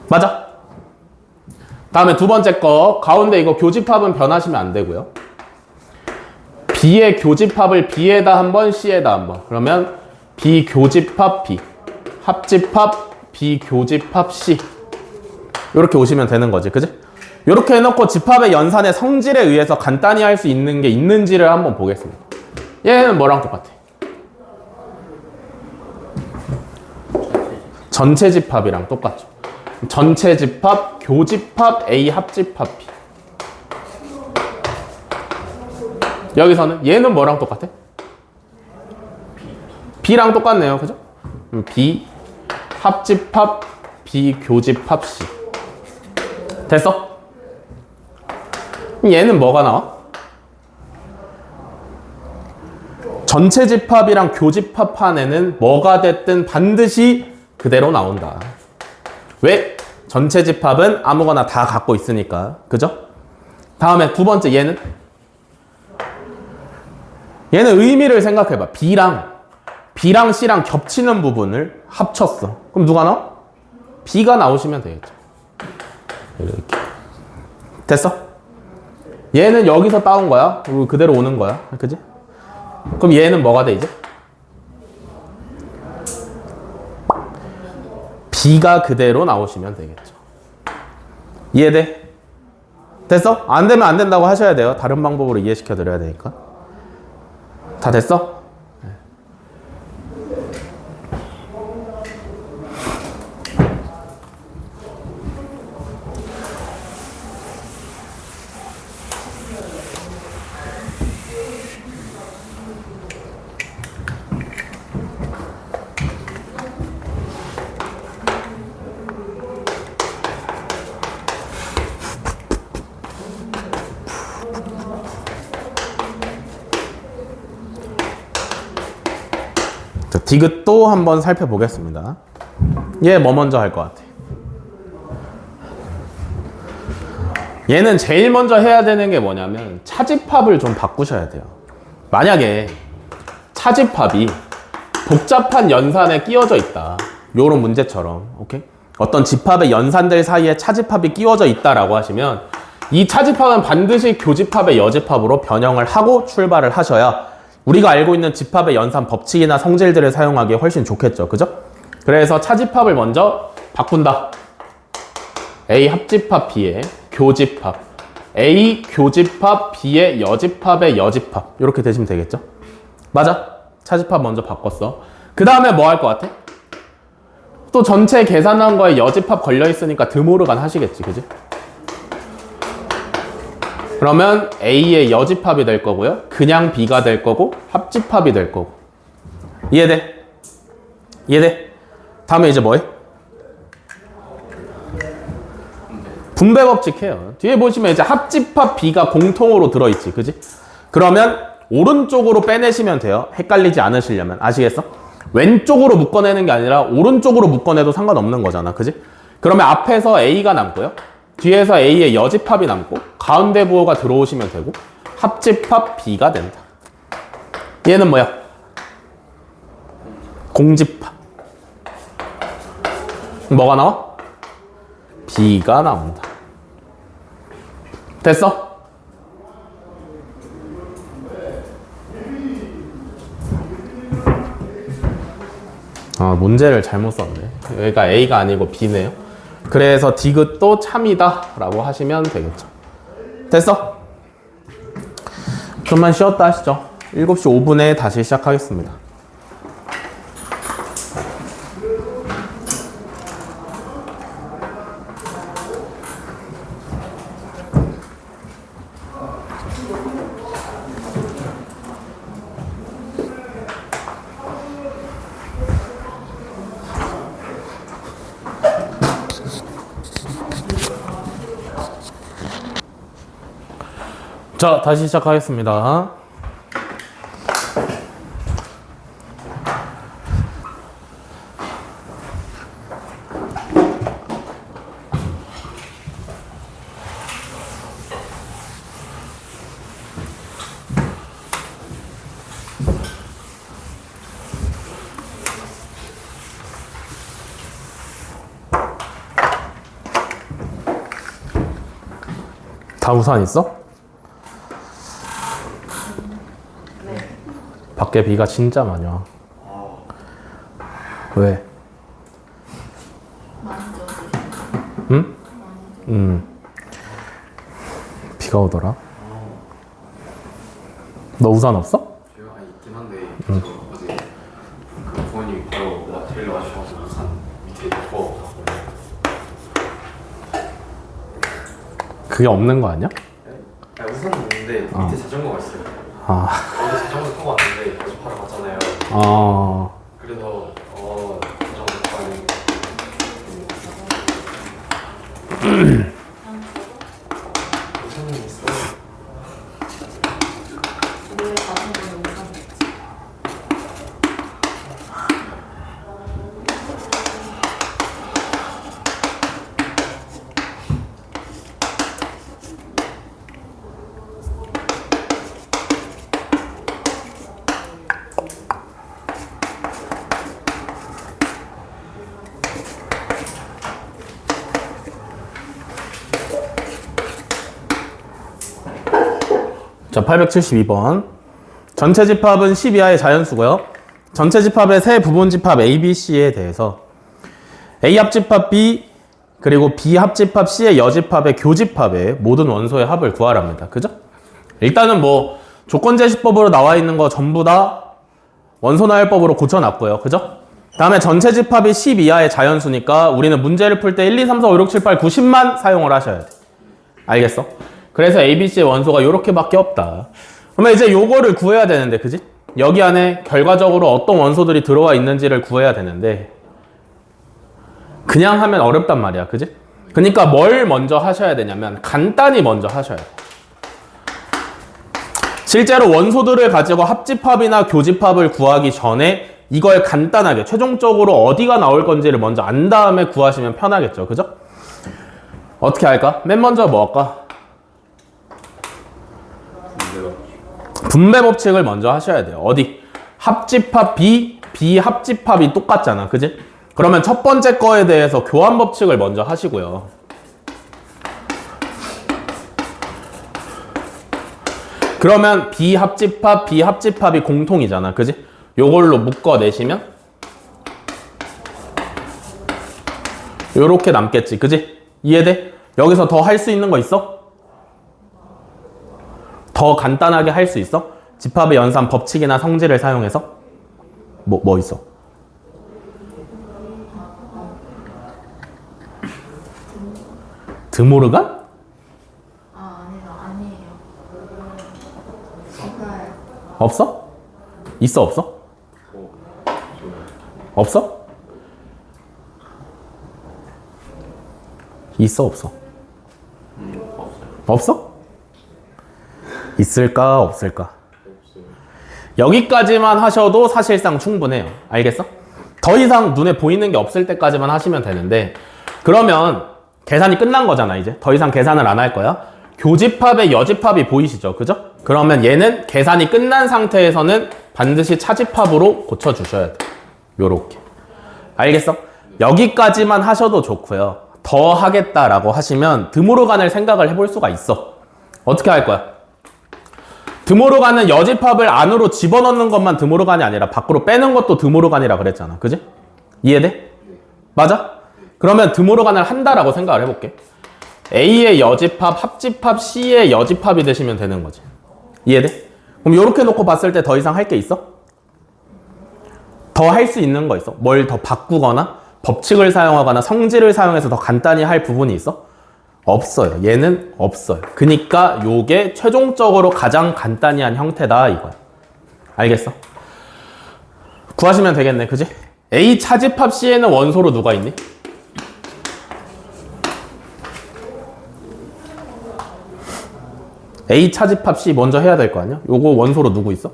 맞아? 다음에 두 번째 거. 가운데 이거 교집합은 변하시면 안 되고요. B의 교집합을 B에다 한번, C에다 한번. 그러면 B 교집합 B, 합집합 B 교집합 C. 이렇게 오시면 되는 거지, 그지? 이렇게 해놓고 집합의 연산의 성질에 의해서 간단히 할 수 있는 게 있는지를 한번 보겠습니다. 얘는 뭐랑 똑같아? 전체 집합이랑 똑같죠. 전체 집합, 교집합, A 합집합 B. 여기서는 얘는 뭐랑 똑같아? B랑 똑같네요. 그죠? B 합집합 B 교집합 C. 됐어? 얘는 뭐가 나와? 전체 집합이랑 교집합한 애는 뭐가 됐든 반드시 그대로 나온다. 왜? 전체 집합은 아무거나 다 갖고 있으니까. 그죠? 다음에 두 번째 얘는 의미를 생각해봐. B랑 C랑 겹치는 부분을 합쳤어. 그럼 누가 나와? B가 나오시면 되겠죠. 이렇게. 됐어? 얘는 여기서 따온 거야. 그리고 그대로 오는 거야. 그지? 그럼 얘는 뭐가 돼, 이제? B가 그대로 나오시면 되겠죠. 이해돼? 됐어? 안 되면 안 된다고 하셔야 돼요. 다른 방법으로 이해시켜 드려야 되니까. 다 됐어? 디귿도 한번 살펴보겠습니다. 얘 뭐 먼저 할 것 같아? 얘는 제일 먼저 해야 되는 게 뭐냐면 차집합을 좀 바꾸셔야 돼요. 만약에 차집합이 복잡한 연산에 끼워져 있다. 요런 문제처럼, 오케이? 어떤 집합의 연산들 사이에 차집합이 끼워져 있다라고 하시면 이 차집합은 반드시 교집합의 여집합으로 변형을 하고 출발을 하셔야 우리가 알고 있는 집합의 연산 법칙이나 성질들을 사용하기에 훨씬 좋겠죠. 그죠? 그래서 차집합을 먼저 바꾼다. A 합집합 B의 교집합. A 교집합 B의 여집합의 여집합. 이렇게 되시면 되겠죠? 맞아. 차집합 먼저 바꿨어. 그 다음에 뭐 할 것 같아? 또 전체 계산한 거에 여집합 걸려있으니까 드모르간 하시겠지. 그지? 그러면 A의 여집합이 될 거고요. 그냥 B가 될 거고 합집합이 될 거고. 이해돼? 이해돼? 다음에 이제 뭐해? 분배 법칙 해요. 뒤에 보시면 이제 합집합 B가 공통으로 들어있지. 그지? 그러면 오른쪽으로 빼내시면 돼요. 헷갈리지 않으시려면. 아시겠어? 왼쪽으로 묶어내는 게 아니라 오른쪽으로 묶어내도 상관없는 거잖아. 그지? 그러면 앞에서 A가 남고요. 뒤에서 A의 여집합이 남고 가운데 부호가 들어오시면 되고 합집합 B가 된다. 얘는 뭐야? 공집합. 뭐가 나와? B가 나온다. 됐어? 아, 문제를 잘못 썼네. 여기가 A가 아니고 B네요. 그래서 디귿도 참이다 라고 하시면 되겠죠. 됐어? 좀만 쉬었다 하시죠. 7시 5분에 다시 시작하겠습니다. 자, 다시 시작하겠습니다. 다 우산 있어? 밖에 비가 진짜 많이 와. 왜? 응? 비가 오더라. 너 우산 없어? 제가 있긴 한데 어제 부모님이 바로 데려와주셔서 우산 밑에 놓고 그게 없는 거 아니야? 우산은 있는데 밑에 자전거가 있어요. 아, 어제 자전거 타고 왔는데 연습하러 갔잖아요. 그래서 자전거 타고 가는 우산은 있어. 왜 자전거를 못 가겠지? 자, 872번. 전체 집합은 10 이하의 자연수고요. 전체 집합의 세 부분 집합 A, B, C에 대해서 A 합집합 B 그리고 B 합집합 C의 여집합의 교집합의 모든 원소의 합을 구하랍니다. 그죠? 일단은 뭐 조건제시법으로 나와 있는 거 전부 다 원소나열법으로 고쳐놨고요. 그죠? 다음에 전체 집합이 10 이하의 자연수니까 우리는 문제를 풀 때 1, 2, 3, 4, 5, 6, 7, 8, 9, 10만 사용을 하셔야 돼. 알겠어? 그래서 A, B, C의 원소가 요렇게밖에 없다. 그러면 이제 요거를 구해야 되는데, 그지? 여기 안에 결과적으로 어떤 원소들이 들어와 있는지를 구해야 되는데 그냥 하면 어렵단 말이야. 그지? 그러니까 뭘 먼저 하셔야 되냐면 간단히 먼저 하셔야 돼. 실제로 원소들을 가지고 합집합이나 교집합을 구하기 전에 이걸 간단하게 최종적으로 어디가 나올 건지를 먼저 안 다음에 구하시면 편하겠죠. 그죠? 어떻게 할까? 맨 먼저 뭐 할까? 분배 법칙을 먼저 하셔야 돼요. 어디? 합집합 B, B 합집합이 똑같잖아. 그지? 그러면 첫 번째 거에 대해서 교환 법칙을 먼저 하시고요. 그러면 비합집합, 비합집합이 공통이잖아. 그지? 요걸로 묶어내시면 요렇게 남겠지. 그지? 이해돼? 여기서 더 할 수 있는 거 있어? 더 간단하게 할 수 있어? 집합의 연산 법칙이나 성질을 사용해서? 뭐 있어? 드모르간? 아니에요. 제가요. 없어? 있어 없어? 없어? 있어 없어? 없어? 있을까 없을까? 여기까지만 하셔도 사실상 충분해요. 알겠어? 더 이상 눈에 보이는 게 없을 때까지만 하시면 되는데, 그러면 계산이 끝난 거잖아. 이제 더 이상 계산을 안 할 거야. 교집합의 여집합이 보이시죠? 그죠? 그러면 얘는 계산이 끝난 상태에서는 반드시 차집합으로 고쳐주셔야 돼. 요렇게. 알겠어? 여기까지만 하셔도 좋고요. 더 하겠다라고 하시면 드모르간을 생각을 해볼 수가 있어. 어떻게 할 거야? 드모르간은 여집합을 안으로 집어넣는 것만 드모르간이 아니라 밖으로 빼는 것도 드모르간이라 그랬잖아. 그지? 이해돼? 맞아? 그러면 드모르간을 한다라고 생각을 해볼게. A의 여집합, 합집합, C의 여집합이 되시면 되는 거지. 이해돼? 그럼 이렇게 놓고 봤을 때 더 이상 할 게 있어? 더 할 수 있는 거 있어? 뭘 더 바꾸거나 법칙을 사용하거나 성질을 사용해서 더 간단히 할 부분이 있어? 없어요. 얘는 없어요. 그니까 요게 최종적으로 가장 간단히 한 형태다 이거야. 알겠어? 구하시면 되겠네. 그지? A 차집합 C에는 원소로 누가 있니? A 차집합 C 먼저 해야 될 거 아니야? 요거 원소로 누구 있어?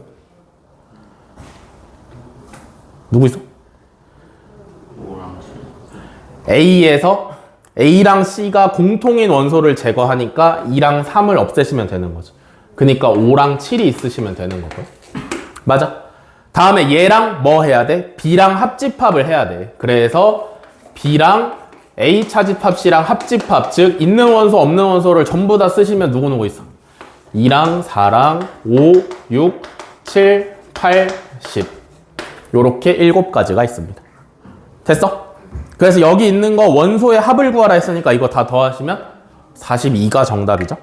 누구 있어? A에서 A랑 C가 공통인 원소를 제거하니까 2랑 3을 없애시면 되는 거죠. 그러니까 5랑 7이 있으시면 되는 거고요. 맞아? 다음에 얘랑 뭐 해야 돼? B랑 합집합을 해야 돼. 그래서 B랑 A 차집합 C랑 합집합, 즉 있는 원소 없는 원소를 전부 다 쓰시면 누구 있어? 2랑 4랑 5, 6, 7, 8, 10 요렇게 7가지가 있습니다. 됐어? 그래서 여기 있는 거 원소의 합을 구하라 했으니까 이거 다 더하시면 42가 정답이죠.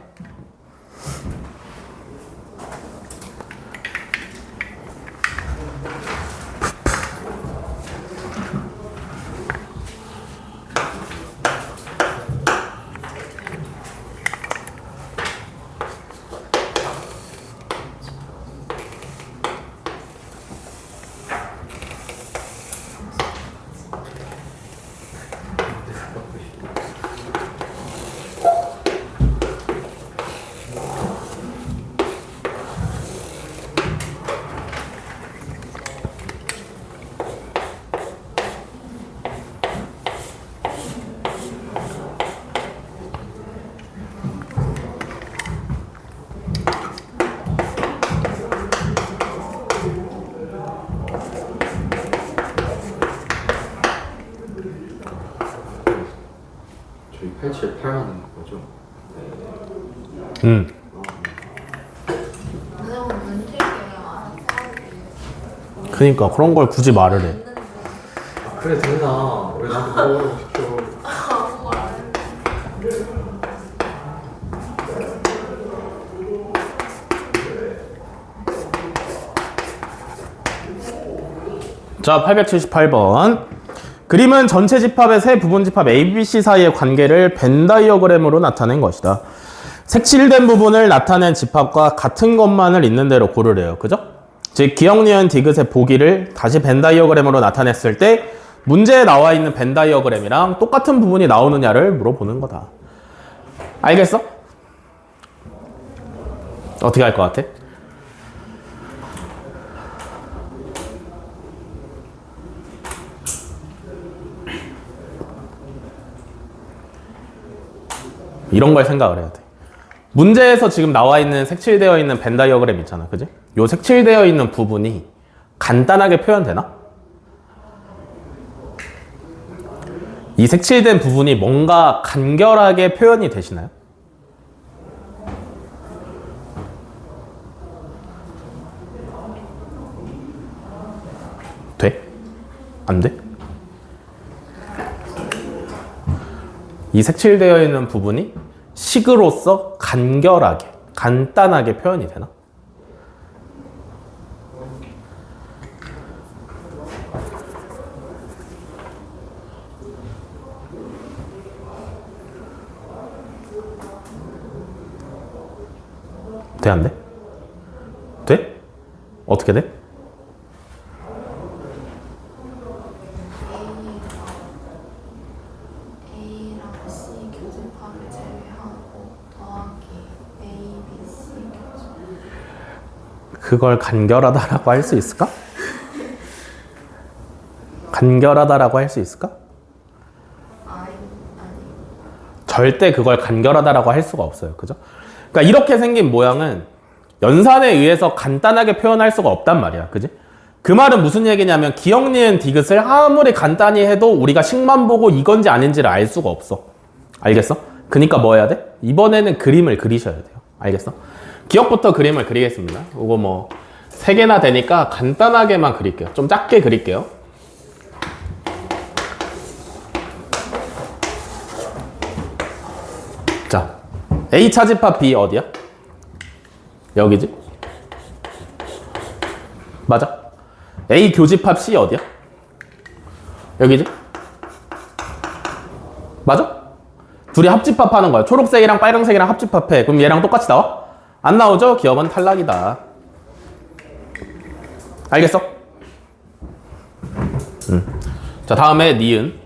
저희 878하는 거죠? 선생님 눈치게요. 그러니까 그런 걸 굳이 말을 해. 그래 되나? 왜 나한테 물어보고 시켜? 자, 878번. 그림은 전체 집합의 세 부분 집합 A, B, C 사이의 관계를 벤 다이어그램으로 나타낸 것이다. 색칠된 부분을 나타낸 집합과 같은 것만을 있는 대로 고르래요. 그죠? 즉, 기억, 니은, 디귿의 보기를 다시 벤 다이어그램으로 나타냈을 때 문제에 나와 있는 벤 다이어그램이랑 똑같은 부분이 나오느냐를 물어보는 거다. 알겠어? 어떻게 할 것 같아? 이런 걸 생각을 해야 돼. 문제에서 지금 나와 있는 색칠되어 있는 벤 다이어그램 있잖아. 그지? 요 색칠되어 있는 부분이 간단하게 표현되나? 이 색칠된 부분이 뭔가 간결하게 표현이 되시나요? 안 돼? 이 색칠되어 있는 부분이 식으로서 간결하게, 간단하게 표현이 되나? 돼, 안 돼? 돼? 어떻게 돼? A랑 C 교집합을 제외하고 더하기 A, B, C 교집합. 그걸 간결하다라고 할 수 있을까? 간결하다라고 할 수 있을까? 아니. 절대 그걸 간결하다라고 할 수가 없어요. 그죠? 그러니까 이렇게 생긴 모양은 연산에 의해서 간단하게 표현할 수가 없단 말이야. 그지? 그 말은 무슨 얘기냐면 기억, 니은, 디귿을 아무리 간단히 해도 우리가 식만 보고 이건지 아닌지를 알 수가 없어. 알겠어? 그러니까 뭐 해야 돼? 이번에는 그림을 그리셔야 돼요. 알겠어? 기억부터 그림을 그리겠습니다. 이거 뭐 3개나 되니까 간단하게만 그릴게요. 좀 작게 그릴게요. 자, A 차집합 B 어디야? 여기지? 맞아? A 교집합 C 어디야? 여기지? 맞아? 둘이 합집합하는 거야. 초록색이랑 빨간색이랑 합집합해. 그럼 얘랑 똑같이 나와? 안 나오죠? 기억은 탈락이다. 알겠어? 자, 다음에 니은.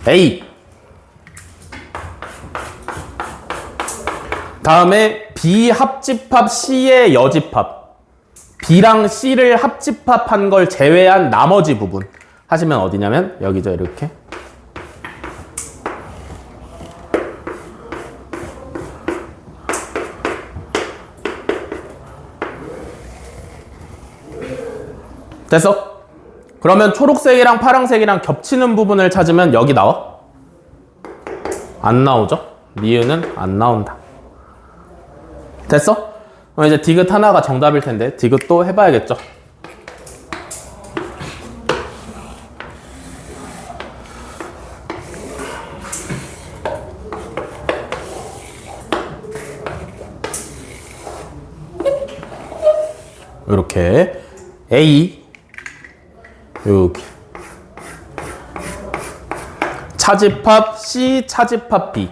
A. 다음에 B 합집합 C의 여집합. B랑 C를 합집합한 걸 제외한 나머지 부분 하시면 어디냐면 여기죠. 이렇게. 됐어? 그러면 초록색이랑 파란색이랑 겹치는 부분을 찾으면 여기 나와? 안 나오죠? 니은은 안 나온다. 됐어? 그럼 이제 디귿 하나가 정답일 텐데 디귿도 해봐야겠죠? 이렇게 A 여기 차집합 C, 차집합 B.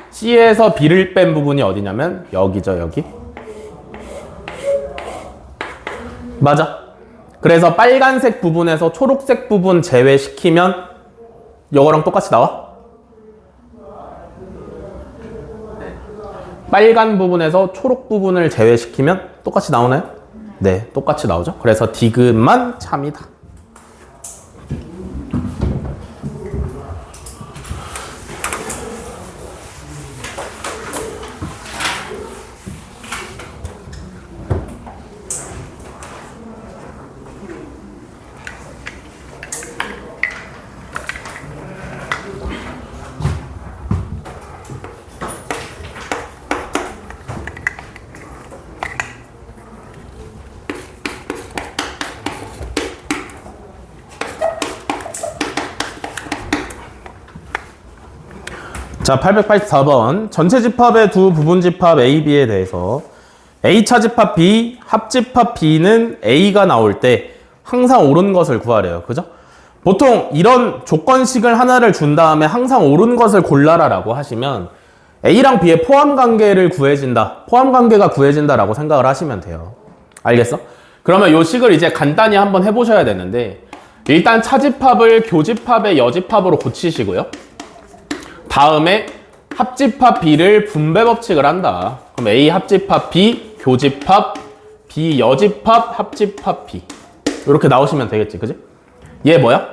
C에서 B를 뺀 부분이 어디냐면 여기죠, 여기. 맞아. 그래서 빨간색 부분에서 초록색 부분 제외시키면 이거랑 똑같이 나와? 빨간 부분에서 초록 부분을 제외시키면 똑같이 나오나요? 네, 똑같이 나오죠. 그래서 디귿만 참이다. 자, 884번. 전체 집합의 두 부분 집합 A, B에 대해서 A 차집합 B, 합집합 B는 A가 나올 때 항상 옳은 것을 구하래요. 그죠? 보통 이런 조건식을 하나를 준 다음에 항상 옳은 것을 골라라 라고 하시면 A랑 B의 포함관계를 구해진다. 포함관계가 구해진다라고 생각을 하시면 돼요. 알겠어? 그러면 이 식을 이제 간단히 한번 해보셔야 되는데 일단 차집합을 교집합의 여집합으로 고치시고요. 다음에 합집합 B를 분배 법칙을 한다. 그럼 A 합집합 B, 교집합, B 여집합, 합집합 B. 이렇게 나오시면 되겠지, 그지? 얘 뭐야?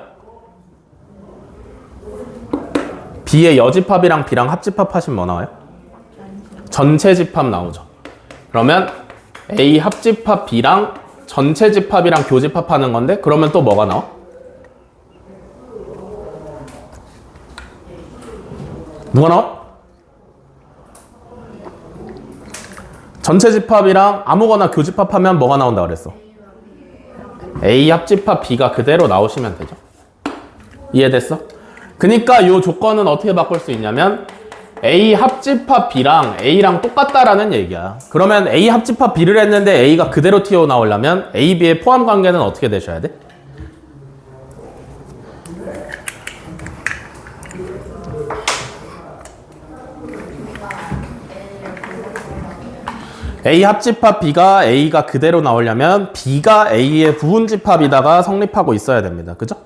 B의 여집합이랑 B랑 합집합 하시면 뭐 나와요? 전체 집합 나오죠. 그러면 A 합집합 B랑 전체 집합이랑 교집합 하는 건데 그러면 또 뭐가 나와? 누가 나와? 전체 집합이랑 아무거나 교집합하면 뭐가 나온다 그랬어? A 합집합 B가 그대로 나오시면 되죠. 이해됐어? 그니까 요 조건은 어떻게 바꿀 수 있냐면 A 합집합 B랑 A랑 똑같다라는 얘기야. 그러면 A 합집합 B를 했는데 A가 그대로 튀어나오려면 A, B의 포함 관계는 어떻게 되셔야 돼? A 합집합 B가 A가 그대로 나오려면 B가 A의 부분집합이다가 성립하고 있어야 됩니다. 그죠?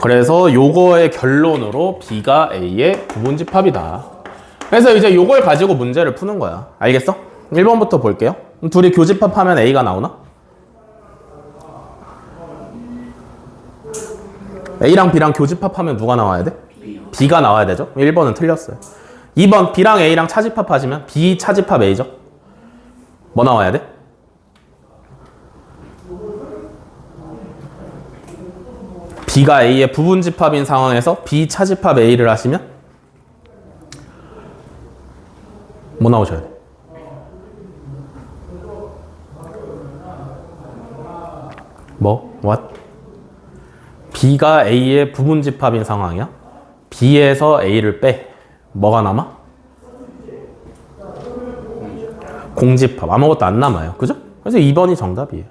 그래서 요거의 결론으로 B가 A의 부분집합이다. 그래서 이제 요걸 가지고 문제를 푸는 거야. 알겠어? 1번부터 볼게요. 둘이 교집합하면 A가 나오나? A랑 B랑 교집합하면 누가 나와야 돼? B가 나와야 되죠? 1번은 틀렸어요. 2번 B랑 A랑 차집합하시면 B 차집합 A죠? 뭐 나와야 돼? B가 A의 부분집합인 상황에서 B 차집합 A를 하시면 뭐 나오셔야 돼? 뭐? What? B가 A의 부분집합인 상황이야? B에서 A를 빼. 뭐가 남아? 공집합. 아무것도 안 남아요. 그죠? 그래서 2번이 정답이에요.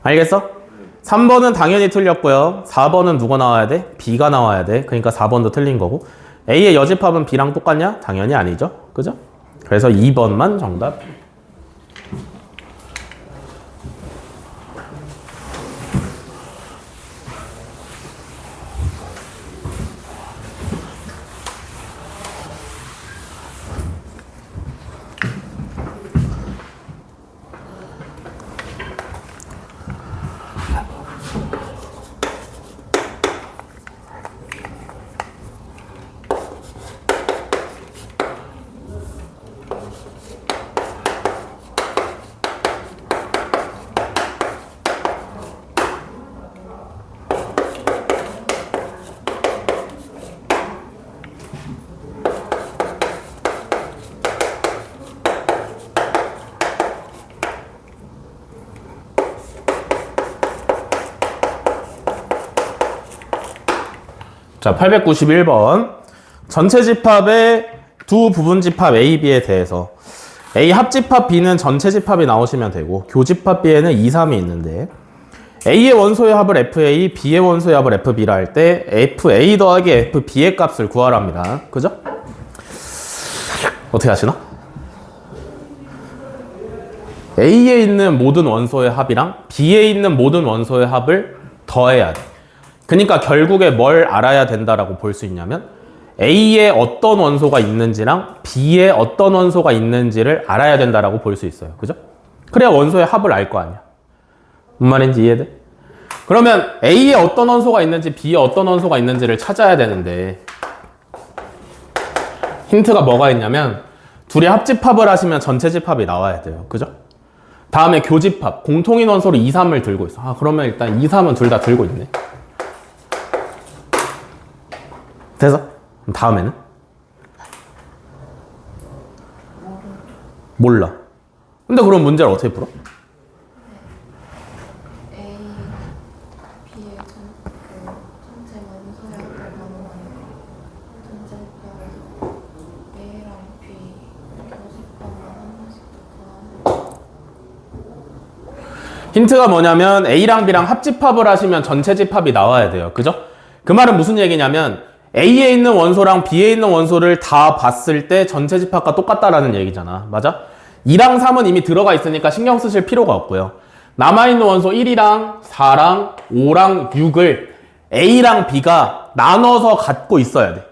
알겠어? 3번은 당연히 틀렸고요. 4번은 누가 나와야 돼? B가 나와야 돼. 그러니까 4번도 틀린 거고. A의 여집합은 B랑 똑같냐? 당연히 아니죠. 그죠? 그래서 2번만 정답. 자, 891번. 전체 집합의 두 부분 집합 A, B에 대해서 A 합집합 B는 전체 집합이 나오시면 되고 교집합 B에는 2, 3이 있는데 A의 원소의 합을 FA, B의 원소의 합을 FB라 할 때 FA 더하기 FB의 값을 구하랍니다. 그죠? 어떻게 하시나? A에 있는 모든 원소의 합이랑 B에 있는 모든 원소의 합을 더해야 돼. 그러니까 결국에 뭘 알아야 된다라고 볼 수 있냐면 A에 어떤 원소가 있는지랑 B에 어떤 원소가 있는지를 알아야 된다라고 볼 수 있어요. 그죠? 그래야 원소의 합을 알 거 아니야. 무슨 말인지 이해돼? 그러면 A에 어떤 원소가 있는지 B에 어떤 원소가 있는지를 찾아야 되는데 힌트가 뭐가 있냐면 둘이 합집합을 하시면 전체 집합이 나와야 돼요. 그죠? 다음에 교집합, 공통인 원소로 2, 3을 들고 있어. 그러면 일단 2, 3은 둘 다 들고 있네. 돼서? 다음에는? 몰라. 근데 그럼 문제를 어떻게 풀어? A, B의 전체 원소의 합을 나누면 전체 집합에서 A랑 B 교집합만 하나씩 더하면 힌트가 뭐냐면 A랑 B랑 합집합을 하시면 전체 집합이 나와야 돼요. 그죠? 그 말은 무슨 얘기냐면 A에 있는 원소랑 B에 있는 원소를 다 봤을 때 전체 집합과 똑같다라는 얘기잖아. 맞아? 2랑 3은 이미 들어가 있으니까 신경 쓰실 필요가 없고요. 남아있는 원소 1이랑 4랑 5랑 6을 A랑 B가 나눠서 갖고 있어야 돼.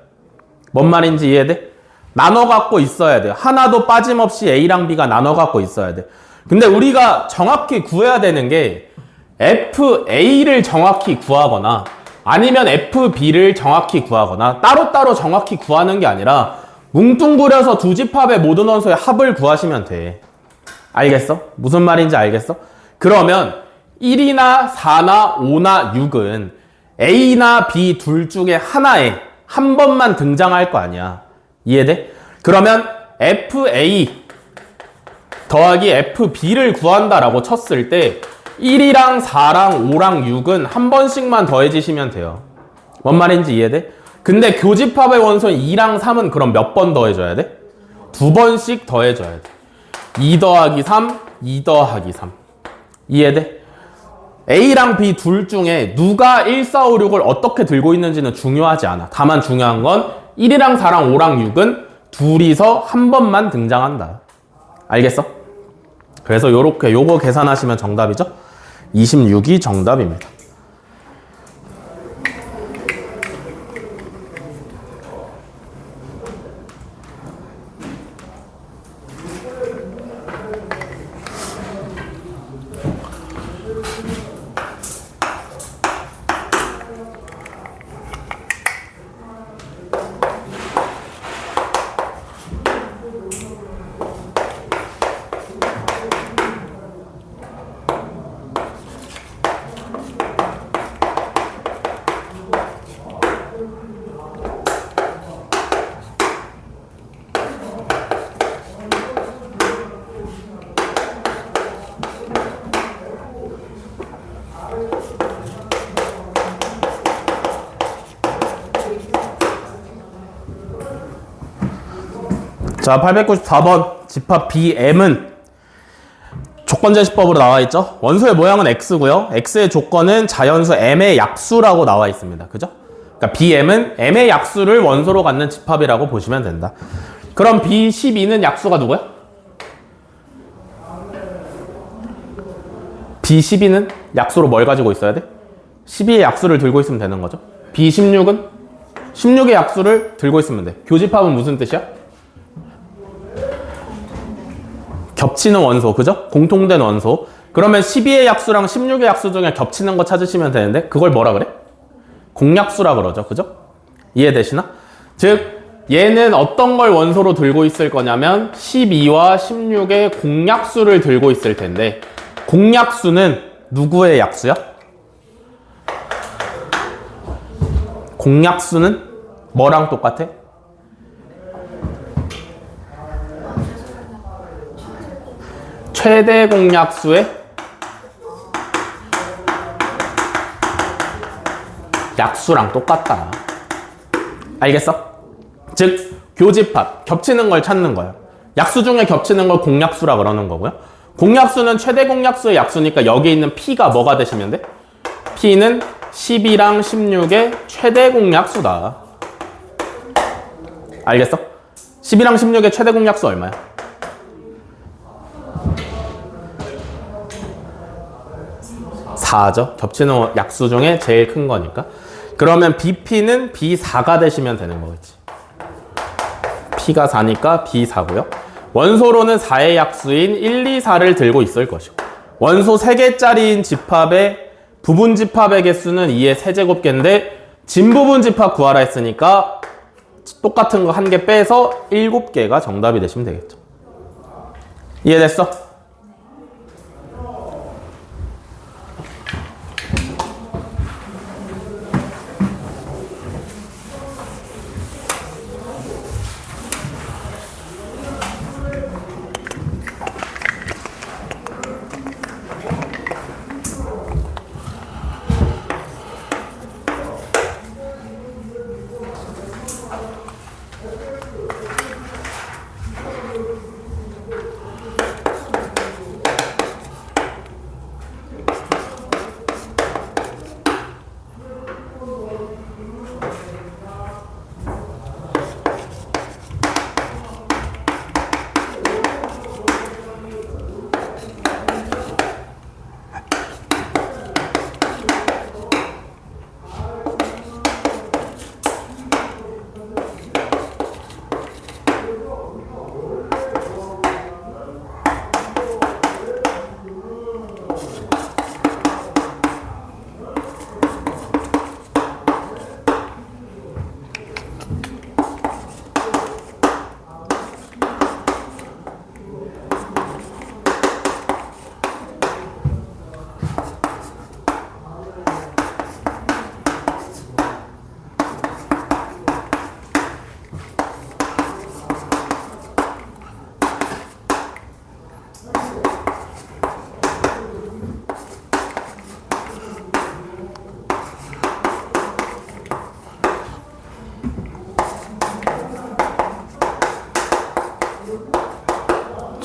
뭔 말인지 이해돼? 나눠 갖고 있어야 돼. 하나도 빠짐없이 A랑 B가 나눠 갖고 있어야 돼. 근데 우리가 정확히 구해야 되는 게 FA를 정확히 구하거나 아니면 FB를 정확히 구하거나 따로따로 정확히 구하는 게 아니라 뭉뚱그려서 두 집합의 모든 원소의 합을 구하시면 돼. 알겠어? 무슨 말인지 알겠어? 그러면 1이나 4나 5나 6은 A나 B 둘 중에 하나에 한 번만 등장할 거 아니야. 이해돼? 그러면 FA 더하기 FB를 구한다라고 쳤을 때 1이랑 4랑 5랑 6은 한 번씩만 더해지시면 돼요. 뭔 말인지 이해돼? 근데 교집합의 원소인 2랑 3은 그럼 몇 번 더해줘야 돼? 2번씩 더해줘야 돼. 2 더하기 3, 2 더하기 3. 이해돼? A랑 B 둘 중에 누가 1, 4, 5, 6을 어떻게 들고 있는지는 중요하지 않아. 다만 중요한 건 1이랑 4랑 5랑 6은 둘이서 한 번만 등장한다. 알겠어? 그래서 요거 계산하시면 정답이죠? 26이 정답입니다. 자, 894번 집합 BM은 조건제시법으로 나와 있죠. 원소의 모양은 X고요. X의 조건은 자연수 M의 약수라고 나와 있습니다. 그죠? 그러니까 BM은 M의 약수를 원소로 갖는 집합이라고 보시면 된다. 그럼 B12는 약수가 누구야? B12는 약수로 뭘 가지고 있어야 돼? 12의 약수를 들고 있으면 되는 거죠. B16은 16의 약수를 들고 있으면 돼. 교집합은 무슨 뜻이야? 겹치는 원소, 그죠? 공통된 원소. 그러면 12의 약수랑 16의 약수 중에 겹치는 거 찾으시면 되는데 그걸 뭐라 그래? 공약수라 그러죠, 그죠? 이해되시나? 즉 얘는 어떤 걸 원소로 들고 있을 거냐면 12와 16의 공약수를 들고 있을 텐데 공약수는 누구의 약수야? 공약수는 뭐랑 똑같아? 최대 공약수의 약수랑 똑같다. 알겠어? 즉 교집합, 겹치는 걸 찾는 거야. 약수 중에 겹치는 걸 공약수라 그러는 거고요. 공약수는 최대 공약수의 약수니까 여기 있는 P가 뭐가 되시면 돼? P는 12랑 16의 최대 공약수다. 알겠어? 12랑 16의 최대 공약수 얼마야? 4죠. 겹치는 약수 중에 제일 큰 거니까. 그러면 BP는 B4가 되시면 되는 거겠지. P가 4니까 B4고요. 원소로는 4의 약수인 1, 2, 4를 들고 있을 것이고 원소 3개짜리인 집합의 부분 집합의 개수는 2의 세제곱개인데 진부분 집합 구하라 했으니까 똑같은 거 한 개 빼서 7개가 정답이 되시면 되겠죠. 이해됐어?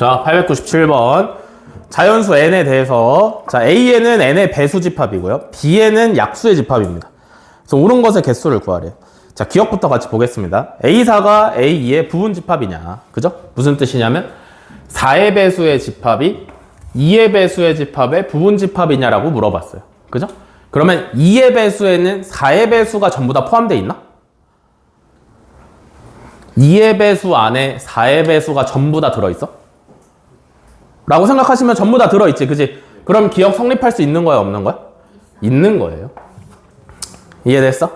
자, 897번. 자연수 n에 대해서 자, a에는 n의 배수 집합이고요. b에는 약수의 집합입니다. 그래서 옳은 것의 개수를 구하래요. 자, 기억부터 같이 보겠습니다. a4가 a2의 부분 집합이냐. 그죠? 무슨 뜻이냐면 4의 배수의 집합이 2의 배수의 집합의 부분 집합이냐라고 물어봤어요. 그죠? 그러면 2의 배수에는 4의 배수가 전부 다 포함되어 있나? 2의 배수 안에 4의 배수가 전부 다 들어있어? 라고 생각하시면 전부 다 들어있지, 그지? 그럼 기억 성립할 수 있는 거야, 없는 거야? 있는 거예요. 이해됐어?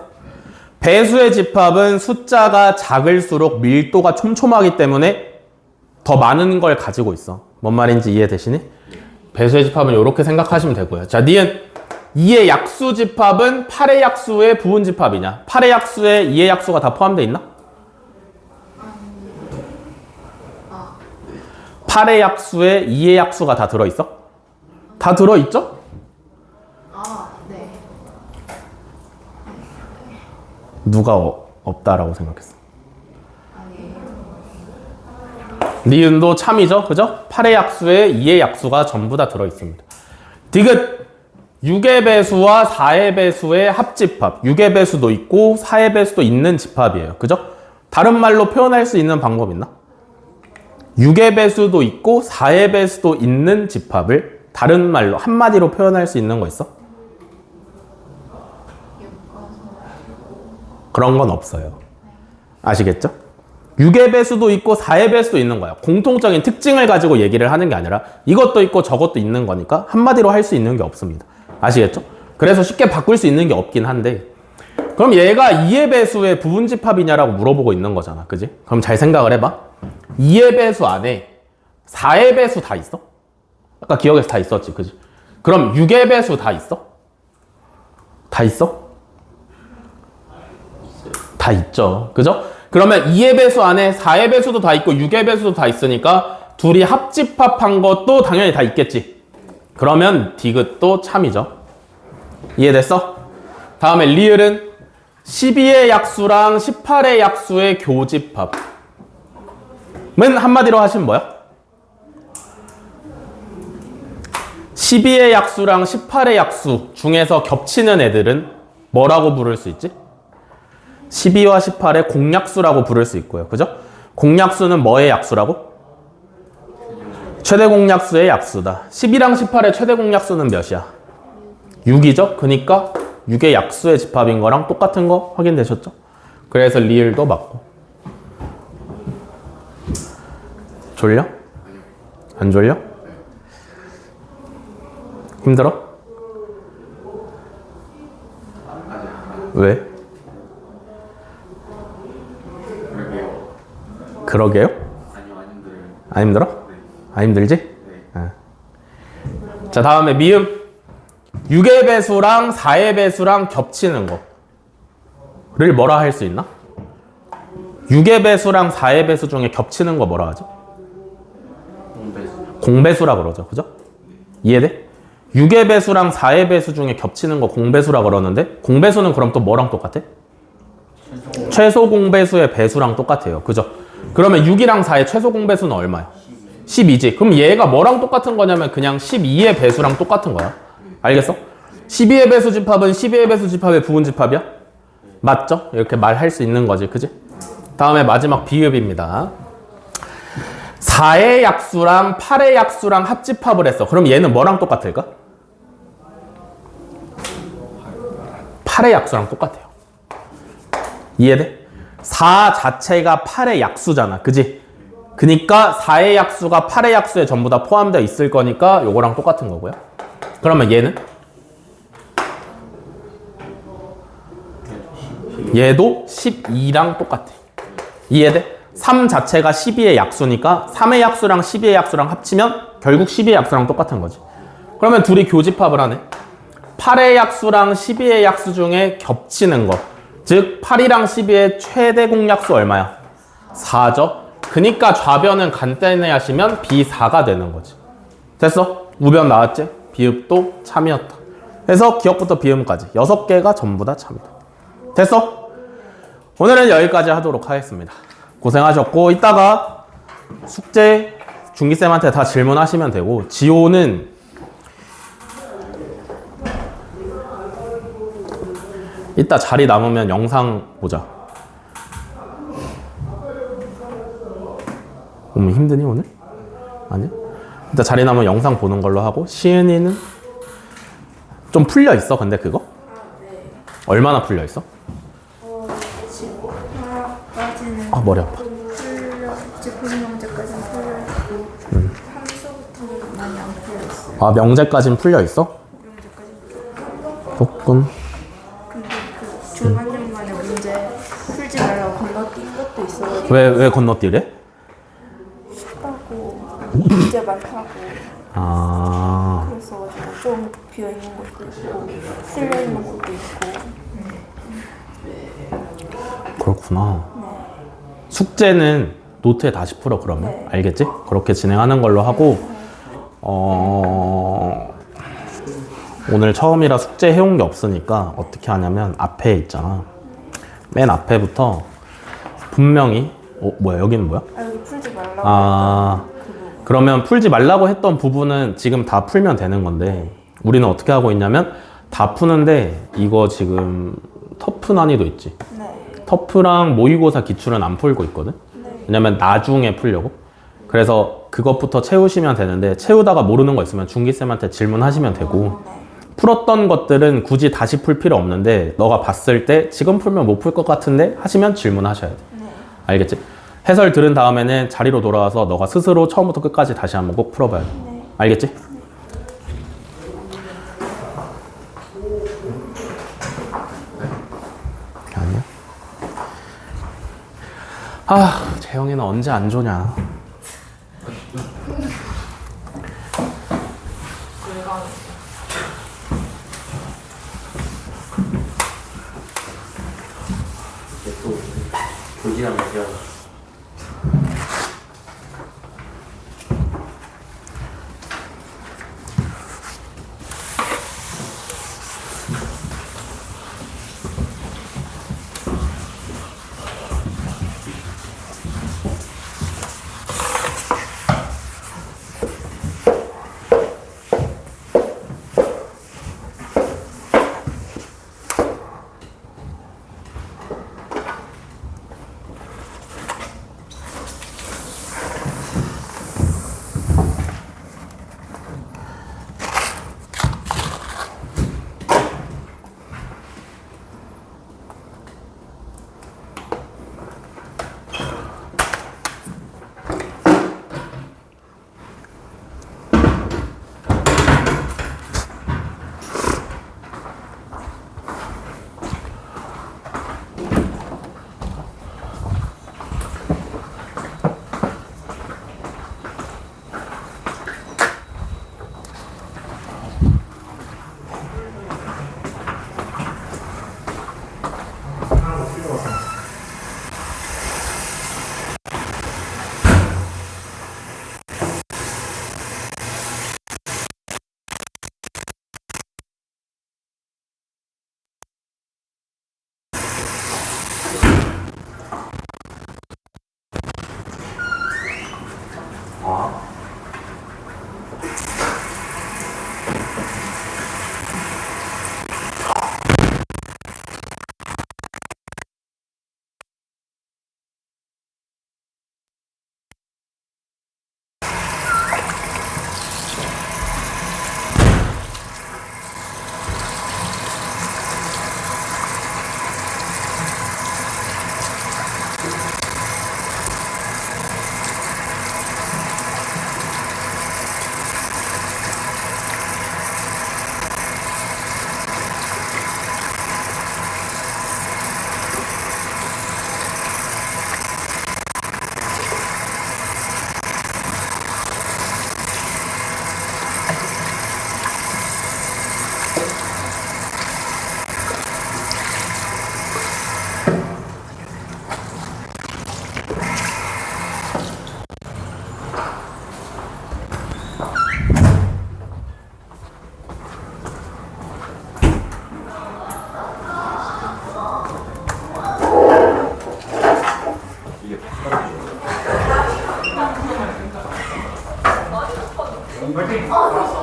배수의 집합은 숫자가 작을수록 밀도가 촘촘하기 때문에 더 많은 걸 가지고 있어. 뭔 말인지 이해되시니? 배수의 집합은 이렇게 생각하시면 되고요. 자, 니은 2의 약수 집합은 8의 약수의 부분 집합이냐? 8의 약수에 2의 약수가 다 포함되어 있나? 8의 약수에 2의 약수가 다 들어있어? 다 들어있죠? 네. 누가 없다라고 생각했어? 니은도 참이죠? 그죠? 8의 약수에 2의 약수가 전부 다 들어있습니다. 디귿 6의 배수와 4의 배수의 합집합. 6의 배수도 있고 4의 배수도 있는 집합이에요. 그죠? 다른 말로 표현할 수 있는 방법 있나? 6의 배수도 있고 4의 배수도 있는 집합을 다른 말로 한마디로 표현할 수 있는 거 있어? 그런 건 없어요. 아시겠죠? 6의 배수도 있고 4의 배수도 있는 거야. 공통적인 특징을 가지고 얘기를 하는 게 아니라 이것도 있고 저것도 있는 거니까 한마디로 할 수 있는 게 없습니다. 아시겠죠? 그래서 쉽게 바꿀 수 있는 게 없긴 한데 그럼 얘가 2의 배수의 부분 집합이냐라고 물어보고 있는 거잖아. 그지? 그럼 잘 생각을 해봐. 2의 배수 안에 4의 배수 다 있어? 아까 기억에서 다 있었지. 그지? 그럼 6의 배수 다 있어? 다 있어? 다 있죠. 그죠? 그러면 2의 배수 안에 4의 배수도 다 있고 6의 배수도 다 있으니까 둘이 합집합한 것도 당연히 다 있겠지. 그러면 디귿도 참이죠. 이해됐어? 다음에 리을은 12의 약수랑 18의 약수의 교집합. 은 한마디로 하시면 뭐야? 12의 약수랑 18의 약수 중에서 겹치는 애들은 뭐라고 부를 수 있지? 12와 18의 공약수라고 부를 수 있고요. 그죠? 공약수는 뭐의 약수라고? 최대 공약수의 약수다. 12랑 18의 최대 공약수는 몇이야? 6이죠? 그러니까 6의 약수의 집합인 거랑 똑같은 거 확인되셨죠? 그래서 리을도 맞고. 졸려? 안 졸려? 힘들어? 왜? 그러게요? 아니요, 안 힘들어요. 안 힘들어? 안 힘들지? 아. 자, 다음에 미음 6의 배수랑 4의 배수랑 겹치는 거를 뭐라 할 수 있나? 6의 배수랑 4의 배수 중에 겹치는 거 뭐라 하죠? 공배수라 그러죠. 그죠? 이해돼? 6의 배수랑 4의 배수 중에 겹치는 거 공배수라 그러는데 공배수는 그럼 또 뭐랑 똑같아? 최소 공배수의 배수랑 똑같아요. 그죠? 그러면 6이랑 4의 최소 공배수는 얼마야? 12지. 그럼 얘가 뭐랑 똑같은 거냐면 그냥 12의 배수랑 똑같은 거야. 알겠어? 12의 배수 집합은 12의 배수 집합의 부분 집합이야? 맞죠? 이렇게 말할 수 있는 거지. 그지? 다음에 마지막 비읍입니다. 4의 약수랑 8의 약수랑 합집합을 했어. 그럼 얘는 뭐랑 똑같을까? 8의 약수랑 똑같아요. 이해돼? 4 자체가 8의 약수잖아. 그지? 그니까 4의 약수가 8의 약수에 전부 다 포함되어 있을 거니까 요거랑 똑같은 거고요. 그러면 얘는? 얘도 12랑 똑같아. 이해돼? 3 자체가 12의 약수니까 3의 약수랑 12의 약수랑 합치면 결국 12의 약수랑 똑같은 거지. 그러면 둘이 교집합을 하네. 8의 약수랑 12의 약수 중에 겹치는 거. 즉 8이랑 12의 최대 공약수 얼마야? 4죠. 그니까 좌변은 간단히 하시면 B4가 되는 거지. 됐어? 우변 나왔지? 비읍도 참이었다. 그래서 기억부터 비음까지 6개가 전부 다 참이다. 됐어? 오늘은 여기까지 하도록 하겠습니다. 고생하셨고 이따가 숙제 중기쌤한테 다 질문하시면 되고, 지호는 이따 자리 남으면 영상 보자. 오늘 힘드니 오늘? 아니야? 이따 자리 남으면 영상 보는 걸로 하고, 시은이는 좀 풀려 있어 근데 그거? 네. 얼마나 풀려 있어? 지금 하나까지는 아 머리 아파. 풀려 이제 본명제까지는 풀려 있고 함수부터는 많이 안 풀려 있어요. 아 명제까진 풀려 있어? 본명제까지 조금. 근데 그 중간중간에 문제 풀지 말라고 건너뛴 것도 있어가지고 왜 건너뛰래? 쉽다고 문제 많다고 아 그랬어가지고 좀 비어 있는 것도 있고 쓸려 있는 것도 있고. 그렇구나. 네. 숙제는 노트에 다시 풀어 그러면. 네. 알겠지? 그렇게 진행하는 걸로 하고, 오늘 처음이라 숙제 해온 게 없으니까 어떻게 하냐면 앞에 있잖아. 맨 앞에부터 분명히 뭐야 여기는 뭐야? 아 여기 풀지 말라고 아 했던 그 부분. 그러면 풀지 말라고 했던 부분은 지금 다 풀면 되는 건데, 우리는 어떻게 하고 있냐면 다 푸는데 이거 지금 터프 난이도 있지. 네. 터프랑 모의고사 기출은 안 풀고 있거든. 네. 왜냐면 나중에 풀려고. 그래서 그것부터 채우시면 되는데, 채우다가 모르는 거 있으면 중기쌤한테 질문하시면 되고, 네. 풀었던 것들은 굳이 다시 풀 필요 없는데 너가 봤을 때 지금 풀면 못 풀 것 같은데 하시면 질문하셔야 돼. 네. 알겠지? 해설 들은 다음에는 자리로 돌아와서 너가 스스로 처음부터 끝까지 다시 한번 꼭 풀어봐야 돼. 네. 알겠지? 아니야? 아, 재영이는 언제 안 조냐? 또 교지랑 얘기하고 알았어.